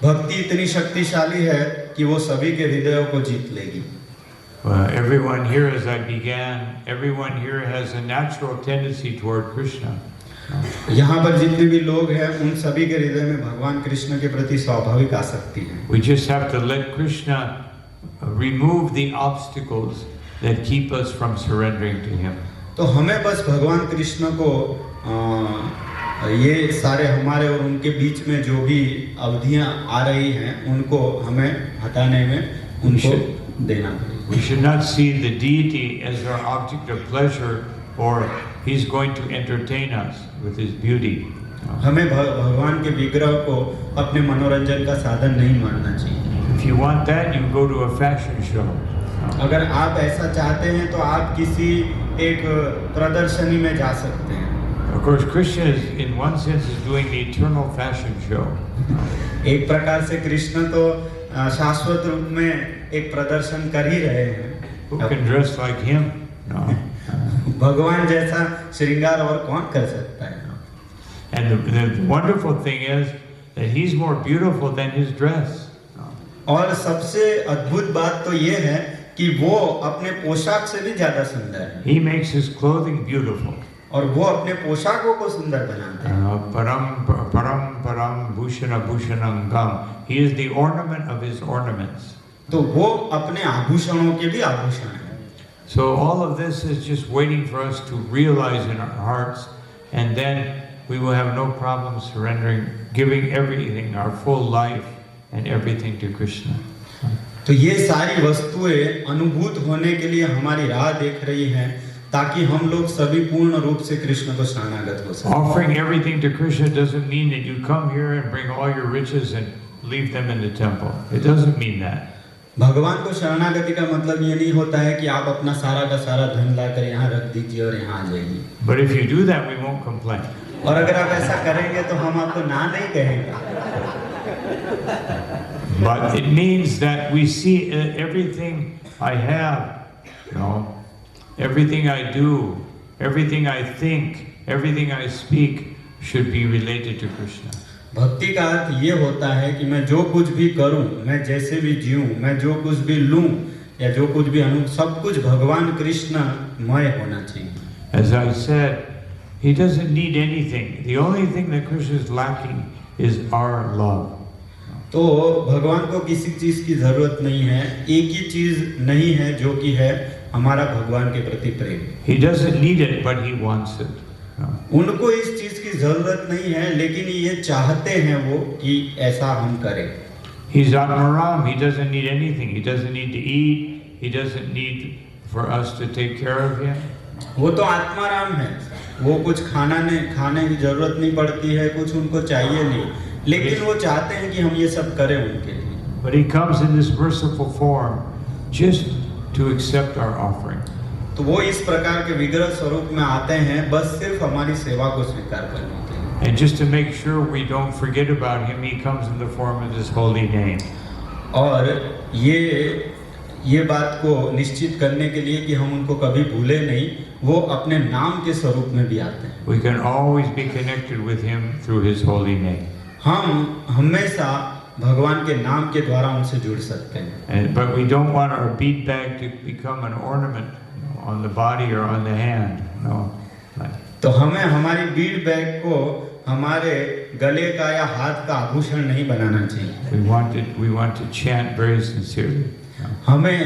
[SPEAKER 3] भक्ति इतनी शक्तिशाली है कि वो सभी के हृदयों को जीत लेगी.
[SPEAKER 1] Everyone here, as I began, everyone here has a natural tendency toward Krishna.
[SPEAKER 3] यहाँ पर जितने भी लोग हैं उन सभी के हृदय में भगवान कृष्ण के प्रति स्वाभाविक आसक्ति है.
[SPEAKER 1] We just have to let Krishna remove the obstacles that keep us from surrendering to him.
[SPEAKER 3] तो हमें बस भगवान कृष्ण को ये सारे हमारे और उनके बीच में जो भी अवधियां आ रही हैं उनको हमें हटाने में उनको देना पड़ेगा.
[SPEAKER 1] We should not see the deity as our object of pleasure or he's going to entertain us with his beauty.
[SPEAKER 3] हमें भगवान के विग्रह को अपने मनोरंजन का साधन नहीं मानना चाहिए.
[SPEAKER 1] If you want that, you go to a fashion show.
[SPEAKER 3] अगर आप ऐसा चाहते हैं तो आप किसी एक प्रदर्शनी में जा सकते हैं.
[SPEAKER 1] Of course, Krishna is, in one sense, is doing the eternal fashion show.
[SPEAKER 3] एक प्रकार से कृष्ण तो शाश्वत रूप में एक प्रदर्शन कर ही रहे हैं.
[SPEAKER 1] Who can dress like him? No.
[SPEAKER 3] भगवान जैसा श्रृंगार और कौन कर सकता है?
[SPEAKER 1] And the wonderful thing is that he's more beautiful than his dress.
[SPEAKER 3] और सबसे अद्भुत बात तो ये है कि वो अपने पोशाक से भी ज्यादा सुंदर है,
[SPEAKER 1] He makes his clothing beautiful.
[SPEAKER 3] और वो अपने पोशाकों को सुंदर बनाते हैं।
[SPEAKER 1] Param bhushana bhushanangam. He is the ornament of his ornaments.
[SPEAKER 3] तो वो अपने आभूषणों के भी आभूषण है।
[SPEAKER 1] So all of this is just waiting for us to realize in our hearts, and then we will have no problem surrendering, giving everything, our full life and everything to Krishna.
[SPEAKER 3] तो ये सारी वस्तुएं अनुभूत होने के लिए हमारी राह देख रही हैं, ताकि हम लोग सभी पूर्ण रूप से कृष्ण को शरणागत हो सकें।
[SPEAKER 1] Offering everything to Krishna doesn't mean that you come here and bring all your riches and leave them in the temple. It doesn't mean that.
[SPEAKER 3] भगवान को शरणागति का मतलब ये नहीं होता है कि आप अपना सारा का सारा धन लाकर यहाँ रख दीजिए और यहाँ आ जाइए।
[SPEAKER 1] But if you do that, we won't complain.
[SPEAKER 3] और अगर आप ऐसा करेंगे तो हम आपको ना नहीं कहेंगे।
[SPEAKER 1] But it means that we see everything I have, you know, everything I do, everything I think, everything I speak should be related to Krishna.
[SPEAKER 3] भक्ति का अर्थ ये होता है कि मैं जो कुछ भी करूं, मैं जैसे भी जीऊं, मैं जो कुछ भी लूं या जो कुछ भी सब कुछ भगवान कृष्णमय होना चाहिए।
[SPEAKER 1] As I said, he doesn't need anything. The only thing that Krishna is lacking is our love.
[SPEAKER 3] तो भगवान को किसी चीज की जरूरत नहीं है, एक ही चीज नहीं है जो कि है हमारा भगवान के प्रति प्रेम।
[SPEAKER 1] He doesn't need it, but he wants it.
[SPEAKER 3] उनको इस चीज की जरूरत नहीं है, लेकिन ये चाहते हैं वो कि ऐसा हम करें।
[SPEAKER 1] He's Atmaram. He doesn't need anything. He doesn't need to eat. He doesn't need for us to take care of him.
[SPEAKER 3] वो तो आत्माराम है, वो कुछ खाने की जरूरत नहीं पड़ती है, कुछ उनको चाहिए नहीं, लेकिन वो चाहते हैं कि हम ये सब करें उनके लिए।
[SPEAKER 1] But he comes in this merciful form just to accept our offering.
[SPEAKER 3] तो वो इस प्रकार के विग्रह स्वरूप में आते हैं बस सिर्फ हमारी सेवा को स्वीकार करने के लिए।
[SPEAKER 1] And just to make sure we don't forget about him, he comes in the form of his holy name.
[SPEAKER 3] और ये बात को निश्चित करने के लिए कि हम उनको कभी भूले नहीं, वो अपने नाम के स्वरूप में भी आते हैं।
[SPEAKER 1] We can always be connected with him through his holy name.
[SPEAKER 3] हम हमेशा भगवान के नाम के द्वारा उनसे जुड़ सकते हैं।
[SPEAKER 1] But we don't want our bead bag to become an ornament on the body or on the hand. No.
[SPEAKER 3] तो हमें हमारी बीड बैग को हमारे गले का या हाथ का आभूषण नहीं बनाना चाहिए।
[SPEAKER 1] We want to chant very sincerely.
[SPEAKER 3] हमें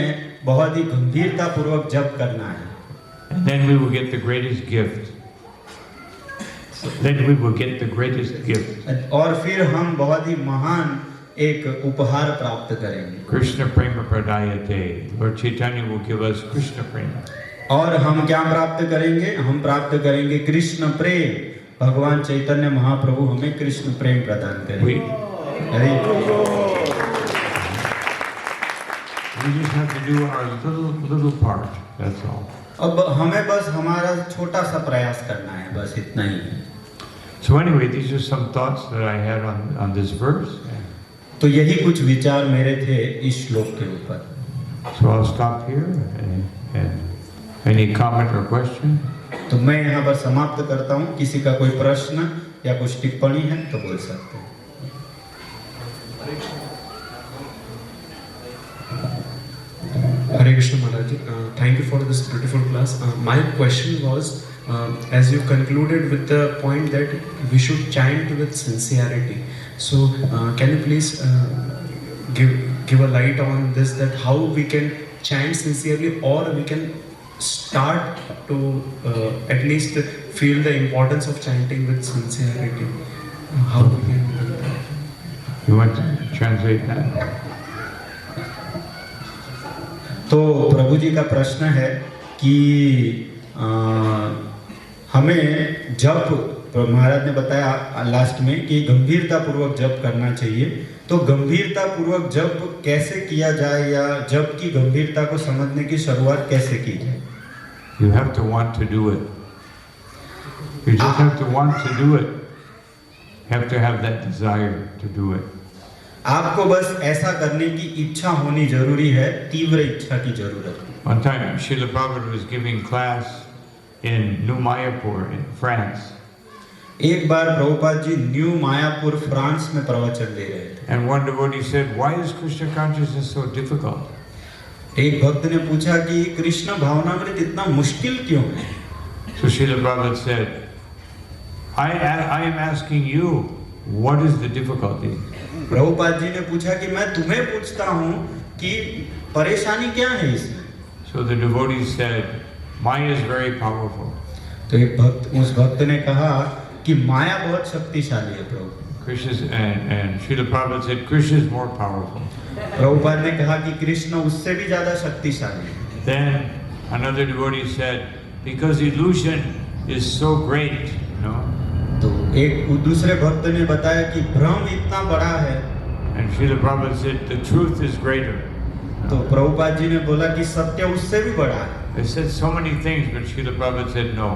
[SPEAKER 3] बहुत ही गंभीरता पूर्वक जप करना है।
[SPEAKER 1] And then we will get the greatest gift. Then we will get the greatest gift.
[SPEAKER 3] और फिर हम बहुत ही महान एक उपहार प्राप्त करेंगे।
[SPEAKER 1] Krishna Prema Pradayate. Lord Chaitanya will give us Krishna Prema.
[SPEAKER 3] और हम क्या प्राप्त करेंगे? हम प्राप्त करेंगे कृष्ण प्रेम। भगवान चैतन्य महाप्रभु हमें कृष्ण प्रेम प्रदान करेंगे।
[SPEAKER 1] We just have to do our little part. That's all.
[SPEAKER 3] अब हमें बस हमारा छोटा सा प्रयास करना है, बस इतना ही है।
[SPEAKER 1] So anyway, these are some thoughts that I had on this verse.
[SPEAKER 3] तो यही कुछ विचार मेरे थे इस श्लोक के ऊपर।
[SPEAKER 1] So I'll stop here. And any comment or question?
[SPEAKER 3] तो मैं यहाँ पर समाप्त करता हूँ। किसी का कोई प्रश्न या कुछ टिप्पणी है तो बोल सकते हैं।
[SPEAKER 4] Hare Krishna Maharaj, thank you for this beautiful class. My question was, as you concluded with the point that we should chant with sincerity. So, can you please give a light on this, that how we can chant sincerely, or we can start to at least feel the importance of chanting with sincerity? How we can do that?
[SPEAKER 1] You want to translate that?
[SPEAKER 3] तो प्रभु जी का प्रश्न है कि हमें जप, महाराज ने बताया last में कि गंभीरता पूर्वक जप करना चाहिए। तो गंभीरता पूर्वक जप कैसे किया जाए या जप की गंभीरता को समझने की शुरुआत कैसे की जाए?
[SPEAKER 1] You have to want to do it. You just have to want to do it. You have to have that desire to do it.
[SPEAKER 3] आपको बस ऐसा करने की इच्छा होनी जरूरी है, तीव्र इच्छा की जरूरत है।
[SPEAKER 1] One time, Srila Prabhupada was giving class in New Mayapur in France.
[SPEAKER 3] एक बार प्रभुपाद जी न्यू मायापुर फ्रांस में प्रवचन दे रहे थे।
[SPEAKER 1] And one devotee said, "Why is Krishna consciousness so difficult?"
[SPEAKER 3] एक भक्त ने पूछा कि कृष्ण भावनामृत इतना मुश्किल क्यों है?
[SPEAKER 1] So Srila Prabhupada said, I am asking you, what is the difficulty?
[SPEAKER 3] Prabhupada ji ने पूछा कि मैं तुम्हें पूछता हूँ कि परेशानी क्या है इसमें?
[SPEAKER 1] So the devotee said, Maya is very powerful.
[SPEAKER 3] तो एक भक्त उस भक्त ने कहा कि माया बहुत शक्तिशाली है प्रभु।
[SPEAKER 1] And Srila Prabhupada said, Krishna is more powerful.
[SPEAKER 3] Prabhupada ने कहा कि कृष्ण उससे भी ज्यादा शक्तिशाली है।
[SPEAKER 1] Then another devotee said, because illusion is so great, you know.
[SPEAKER 3] तो एक दूसरे भक्त ने बताया कि भ्रम इतना बड़ा है।
[SPEAKER 1] And Srila Prabhupada said, the truth is greater.
[SPEAKER 3] तो प्रभुपाद जी ने बोला कि सत्य उससे भी बड़ा है।
[SPEAKER 1] They said so many things, but Srila Prabhupada said no.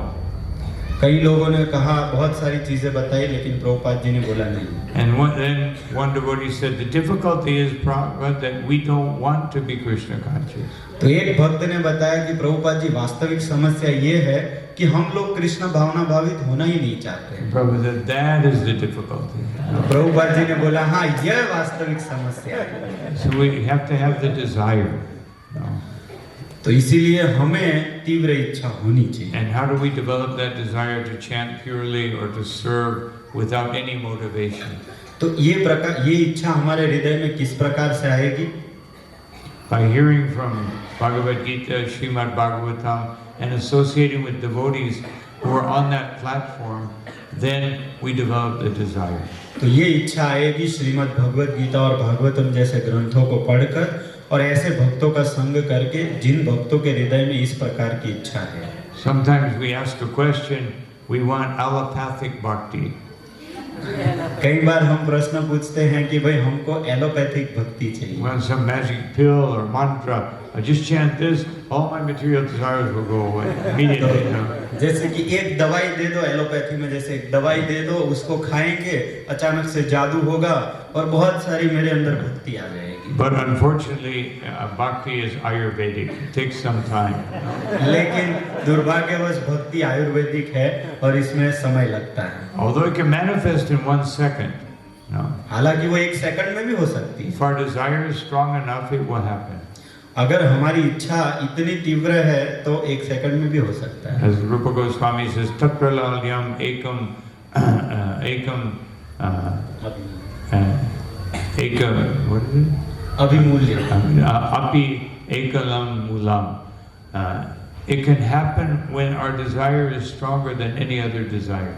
[SPEAKER 3] कई लोगों ने कहा बहुत सारी चीजें बताई, लेकिन प्रभुपाद जी ने बोला नहीं।
[SPEAKER 1] And then one devotee said, the difficulty is Prabhupada that we don't want to be Krishna conscious.
[SPEAKER 3] तो एक भक्त ने बताया कि प्रभुपाद जी वास्तविक समस्या ये है कि हम लोग कृष्ण भावना भावित होना ही नहीं चाहते।
[SPEAKER 1] Prabhupada said, that is the difficulty.
[SPEAKER 3] Prabhupada ji ने बोला हाँ यह वास्तविक समस्या है।
[SPEAKER 1] So we have to have the desire. No.
[SPEAKER 3] तो इसीलिए हमें तीव्र इच्छा होनी चाहिए।
[SPEAKER 1] And how do we develop that desire to chant purely or to serve without any motivation?
[SPEAKER 3] तो ये इच्छा हमारे हृदय में किस प्रकार से आएगी?
[SPEAKER 1] By hearing from Bhagavad Gita, Srimad Bhagavatam, and associating with devotees who are on that platform, then we develop the desire.
[SPEAKER 3] तो ये इच्छा आएगी श्रीमद् भगवद गीता और भागवतम जैसे ग्रंथों को पढ़कर और ऐसे भक्तों का संग करके जिन भक्तों के हृदय में इस प्रकार की इच्छा है।
[SPEAKER 1] Sometimes we ask a question, we want allopathic bhakti.
[SPEAKER 3] कई बार हम प्रश्न पूछते हैं कि भाई हमको एलोपैथिक भक्ति
[SPEAKER 1] We
[SPEAKER 3] चाहिए।
[SPEAKER 1] want some magic pill or mantra. I just chant this, all my material desires will go away immediately. You know?
[SPEAKER 3] जैसे कि एक दवाई दे दो, एलोपैथी में जैसे एक दवाई दे दो, उसको खाएंगे अचानक से जादू होगा और बहुत सारी मेरे अंदर भक्ति आ जाएगी।
[SPEAKER 1] But unfortunately, bhakti is Ayurvedic. It takes some time.
[SPEAKER 3] लेकिन दुर्भाग्यवश भक्ति आयुर्वेदिक है और इसमें समय लगता है।
[SPEAKER 1] Although it can manifest in 1 second. No.
[SPEAKER 3] हालांकि वो एक सेकंड में भी हो सकती है।
[SPEAKER 1] If our desire is strong enough, it will happen.
[SPEAKER 3] अगर हमारी इच्छा इतनी तीव्र है तो एक सेकंड में भी हो सकता है।
[SPEAKER 1] As Rupa Goswami says, Tatralalyam ekam what is it?
[SPEAKER 3] अभिमूल्य।
[SPEAKER 1] Api ekalam mulam. It can happen when our desire is stronger than any other desire.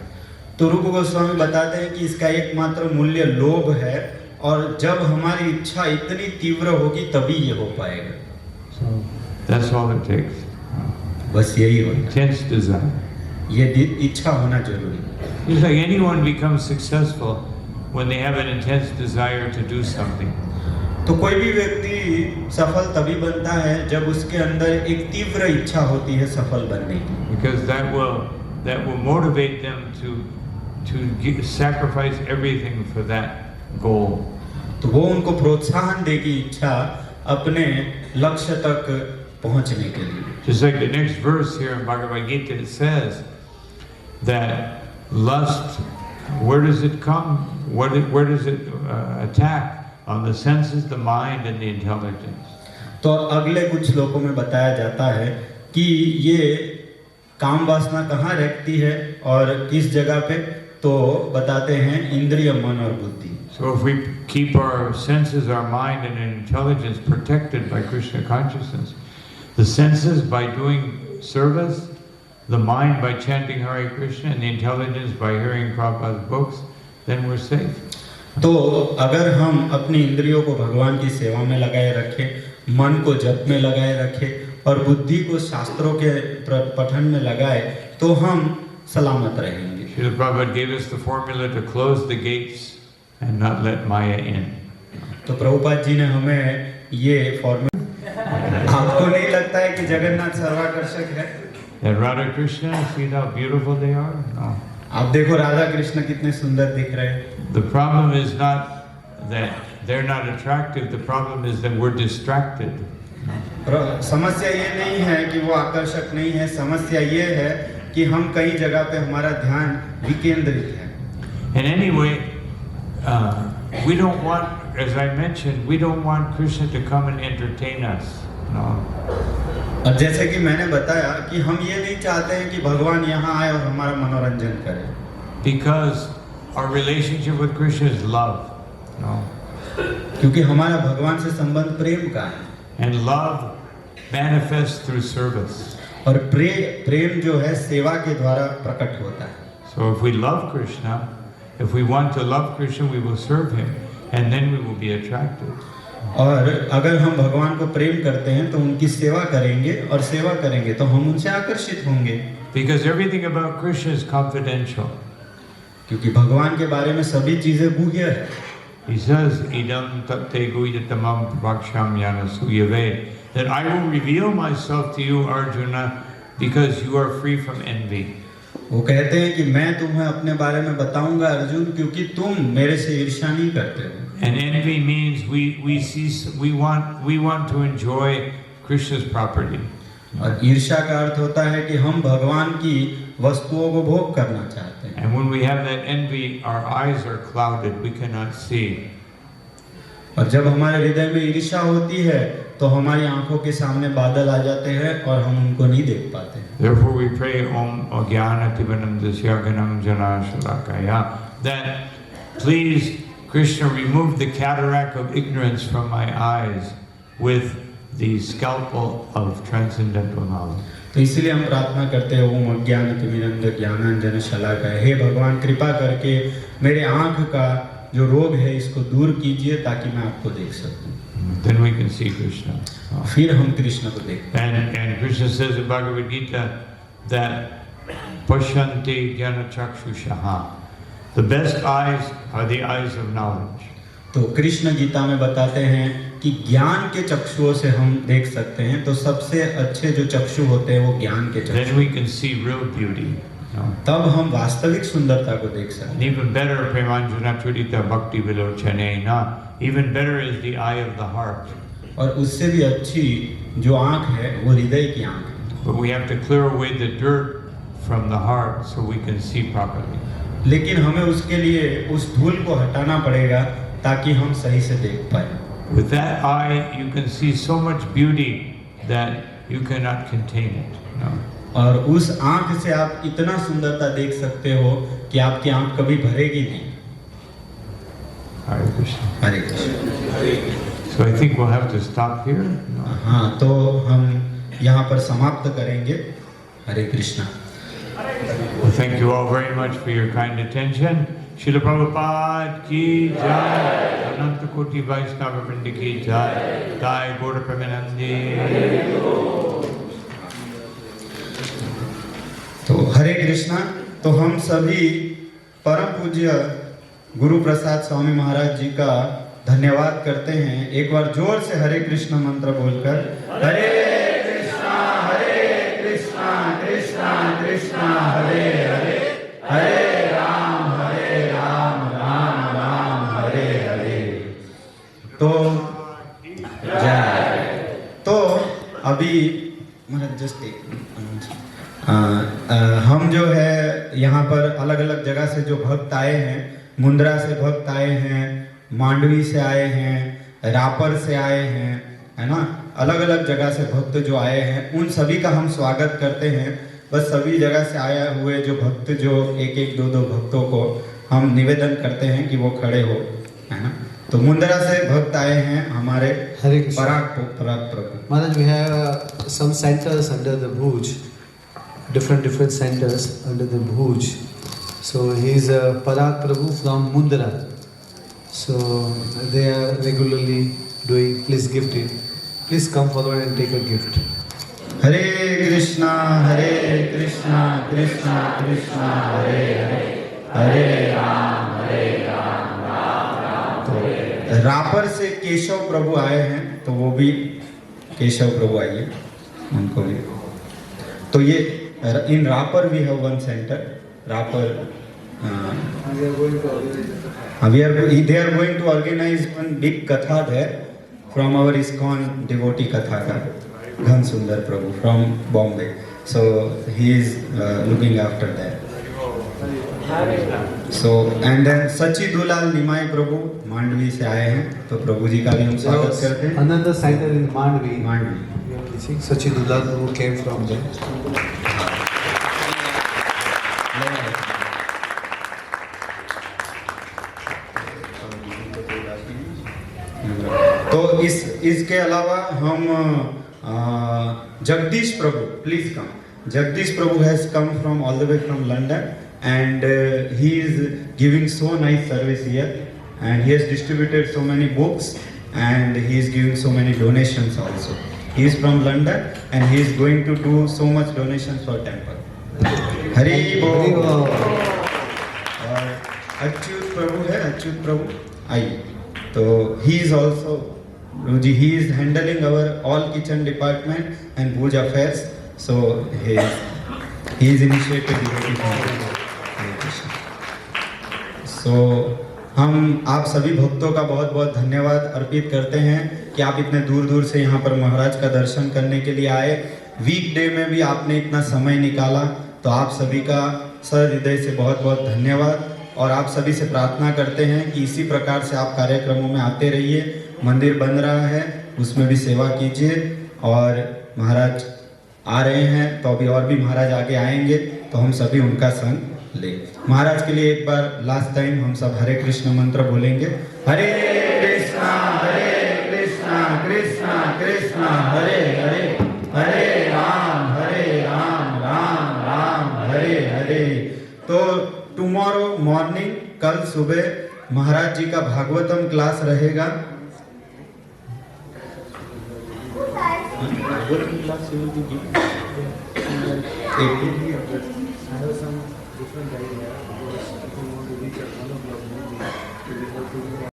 [SPEAKER 3] तो रूप गोस्वामी बताते हैं कि इसका एकमात्र मूल्य लोभ है और जब हमारी इच्छा इतनी तीव्र होगी तभी ये हो पाएगा।
[SPEAKER 1] So that's all it takes.
[SPEAKER 3] बस यही होना,
[SPEAKER 1] Intense desire.
[SPEAKER 3] ये इच्छा होना जरूरी है।
[SPEAKER 1] It's like anyone becomes successful when they have an intense desire to do something.
[SPEAKER 3] तो कोई भी व्यक्ति सफल तभी बनता है जब उसके अंदर एक तीव्र इच्छा होती है सफल बनने की।
[SPEAKER 1] Because that will motivate them to sacrifice everything for that goal.
[SPEAKER 3] तो वो उनको प्रोत्साहन देगी इच्छा अपने लक्ष्य तक पहुंचने के लिए।
[SPEAKER 1] Just like the next verse here in Bhagavad Gita, it says that lust, where does it come? Where does it attack? On the senses, the mind, and the intelligence.
[SPEAKER 3] तो अगले कुछ श्लोकों में बताया जाता है कि ये काम वासना कहाँ रहती है और किस जगह पे, तो बताते हैं इंद्रिय, मन और बुद्धि।
[SPEAKER 1] So if we keep our senses, our mind, and intelligence protected by Krishna consciousness, the senses by doing service, the mind by chanting Hare Krishna, and the intelligence by hearing Prabhupada's books, then we're safe.
[SPEAKER 3] तो अगर हम अपनी इंद्रियों को भगवान की सेवा में लगाए रखें, मन को जप में लगाए रखें और बुद्धि को शास्त्रों के पठन में लगाए तो हम सलामत रहेंगे।
[SPEAKER 1] Srila Prabhupada gave us the formula to close the gates and not let Maya in.
[SPEAKER 3] तो प्रभुपाद जी ने हमें ये फॉर्मूला, आपको नहीं लगता है कि जगन्नाथ सर्वाकर्षक है?
[SPEAKER 1] That Radha Krishna, see how beautiful they are? No.
[SPEAKER 3] आप देखो राधा कृष्ण कितने सुंदर दिख रहे हैं।
[SPEAKER 1] The problem is not that they're not attractive, the problem is that we're distracted.
[SPEAKER 3] समस्या ये नहीं है कि वो आकर्षक नहीं है, समस्या ये है कि हम कई जगह पे हमारा ध्यान विकेंद्रित है।
[SPEAKER 1] And anyway, we don't want, as I mentioned, we don't want Krishna to come and entertain us. No.
[SPEAKER 3] और जैसे कि मैंने बताया कि हम ये नहीं चाहते हैं कि भगवान यहाँ आए और हमारा मनोरंजन करे।
[SPEAKER 1] Because our relationship with Krishna is love. No.
[SPEAKER 3] क्योंकि हमारा भगवान से संबंध प्रेम का है।
[SPEAKER 1] And love manifests through service.
[SPEAKER 3] और प्रेम जो है सेवा के द्वारा प्रकट होता है।
[SPEAKER 1] So if we love Krishna, if we want to love Krishna, we will serve him, and then we will be attracted.
[SPEAKER 3] और अगर हम भगवान को प्रेम करते हैं तो उनकी सेवा करेंगे, और सेवा करेंगे तो हम उनसे आकर्षित होंगे।
[SPEAKER 1] Because everything about Krishna is confidential.
[SPEAKER 3] क्योंकि भगवान के बारे में सभी चीजें गुह्य है।
[SPEAKER 1] He says, "Idam tate guhyatamam prakshamyana suyave," that I will reveal myself to you, Arjuna, because you are free from envy.
[SPEAKER 3] वो कहते हैं कि मैं तुम्हें अपने बारे में बताऊंगा अर्जुन, क्योंकि तुम मेरे से ईर्ष्या नहीं करते हो।
[SPEAKER 1] And envy means we want to enjoy Krishna's property.
[SPEAKER 3] और ईर्ष्या का अर्थ होता है कि हम भगवान की वस्तुओं को भोग करना चाहते हैं।
[SPEAKER 1] And when we have that envy, our eyes are clouded, we cannot see.
[SPEAKER 3] और जब हमारे हृदय में ईर्ष्या होती है तो हमारी आंखों के सामने बादल आ जाते हैं और हम उनको नहीं देख पाते।
[SPEAKER 1] Therefore we pray Om Ajnanativanandasya Ganam Jana Shalakaya, that please Krishna remove the cataract of ignorance from my eyes with the scalpel of transcendental knowledge.
[SPEAKER 3] तो इसलिए हम प्रार्थना करते हैं ओम अज्ञानतिमिरन्द ज्ञानांजन शलाकाय, हे भगवान कृपा करके मेरे आंख का जो रोग है इसको दूर कीजिए ताकि मैं आपको देख सकूं।
[SPEAKER 1] Then we can see Krishna.
[SPEAKER 3] फिर हम कृष्ण को देखते हैं।
[SPEAKER 1] And Krishna says in Bhagavad Gita that Pashyanti Jnana Chakshushaha, the best eyes are the eyes of knowledge.
[SPEAKER 3] तो कृष्ण गीता में बताते हैं कि ज्ञान के चक्षुओं से हम देख सकते हैं, तो सबसे अच्छे जो चक्षु होते हैं वो ज्ञान के चक्षु।
[SPEAKER 1] Then we can see real beauty.
[SPEAKER 3] तब हम वास्तविक सुंदरता को देख सकते हैं।
[SPEAKER 1] And even better, Premanjana Chudita Bhakti Vilochanena, even better is the eye of the heart.
[SPEAKER 3] और उससे भी अच्छी जो आँख है वो हृदय की आँख है।
[SPEAKER 1] But we have to clear away the dirt from the heart so we can see properly.
[SPEAKER 3] लेकिन हमें उसके लिए उस धूल को हटाना पड़ेगा ताकि हम सही से देख पाए।
[SPEAKER 1] With that eye, you can see so much beauty that you cannot contain it. No?
[SPEAKER 3] और उस आँख से आप इतना सुंदरता देख सकते हो कि आपकी आँख कभी भरेगी नहीं।
[SPEAKER 1] Hare Krishna.
[SPEAKER 3] Hare Krishna.
[SPEAKER 1] So I think we'll have to stop here. No?
[SPEAKER 3] हाँ, तो हम यहाँ पर समाप्त करेंगे। हरे Krishna.
[SPEAKER 1] Well, thank you all very much for your kind attention. Srila Prabhupada ki jai, Ananta Koti Vaishnava Vrinda ki jai, Jai Gaura Premanandi.
[SPEAKER 3] तो हरे कृष्णा। तो हम सभी परम पूज्य गुरु प्रसाद स्वामी महाराज जी का धन्यवाद करते हैं। एक बार जोर से हरे कृष्णा मंत्र बोलकर हरे कृष्णा कृष्णा कृष्णा हरे हरे, हरे राम राम राम हरे हरे। तो जय। तो अभी हम जो है यहाँ पर अलग अलग जगह से जो भक्त आए हैं, मुंद्रा से भक्त आए हैं, मांडवी से आए हैं, रापर से आए हैं, है ना, अलग अलग जगह से भक्त जो आए हैं उन सभी का हम स्वागत करते हैं। बस सभी जगह से आए हुए जो भक्त जो एक एक दो भक्तों को हम निवेदन करते हैं कि वो खड़े हो, है ना। तो मुंद्रा से भक्त आए हैं हमारे पराग प्रभु।
[SPEAKER 5] Maharaj, we have some centers under the Bhuj, different centers under the Bhuj. So he is a Parag Prabhu from Mundra. So they are regularly doing, please gift it. Please come forward and take a gift.
[SPEAKER 3] हरे कृष्णा कृष्णा कृष्णा हरे हरे, हरे राम राम राम हरे। रापर से केशव प्रभु आए हैं, तो वो भी केशव प्रभु आइए, उनको भी। तो ये in Rapar we have one center, Rapar they are going to organize one big katha there from our ISKCON devotee Kathakar, Ghan Sundar Prabhu from Bombay. So he is looking after that. So and then Sachi Dulal Nimai Prabhu Mandvi से आए हैं, तो प्रभु जी का भी हम स्वागत करते हैं.
[SPEAKER 5] Another center in Mandvi.
[SPEAKER 3] Mandvi.
[SPEAKER 5] We are teaching Sachi Dulal who came from there.
[SPEAKER 3] तो इसके अलावा हम Jagdish Prabhu, please come. Jagdish Prabhu has come from all the way from London and he is giving so nice service here, and he has distributed so many books and he is giving so many donations also. He is from London and he is going to do so much donations for temple. Hari Bol. और अच्युत प्रभु है, अच्युत प्रभु आइए. तो he is also, he is handling our all kitchen department and Bhuj affairs, so he is initiated devotee from. So, हम आप सभी भक्तों का बहुत बहुत धन्यवाद अर्पित करते हैं कि आप इतने दूर दूर से यहाँ पर महाराज का दर्शन करने के लिए आए. वीकडे में भी आपने इतना समय निकाला, तो आप सभी का सहृदय से बहुत बहुत धन्यवाद. और आप सभी से प्रार्थना करते हैं कि इसी प्रकार से आप कार्यक्रमों में आते रहिए. मंदिर बन रहा है, उसमें भी सेवा कीजिए. और महाराज आ रहे हैं, तो अभी और भी महाराज आगे आएंगे, तो हम सभी उनका संग ले. महाराज के लिए एक बार लास्ट टाइम हम सब हरे कृष्ण मंत्र बोलेंगे. हरे कृष्णा कृष्णा कृष्णा हरे हरे, हरे राम राम राम हरे हरे. तो टुमारो मॉर्निंग, कल सुबह महाराज जी का भागवतम क्लास रहेगा. different idea. If you want to reach a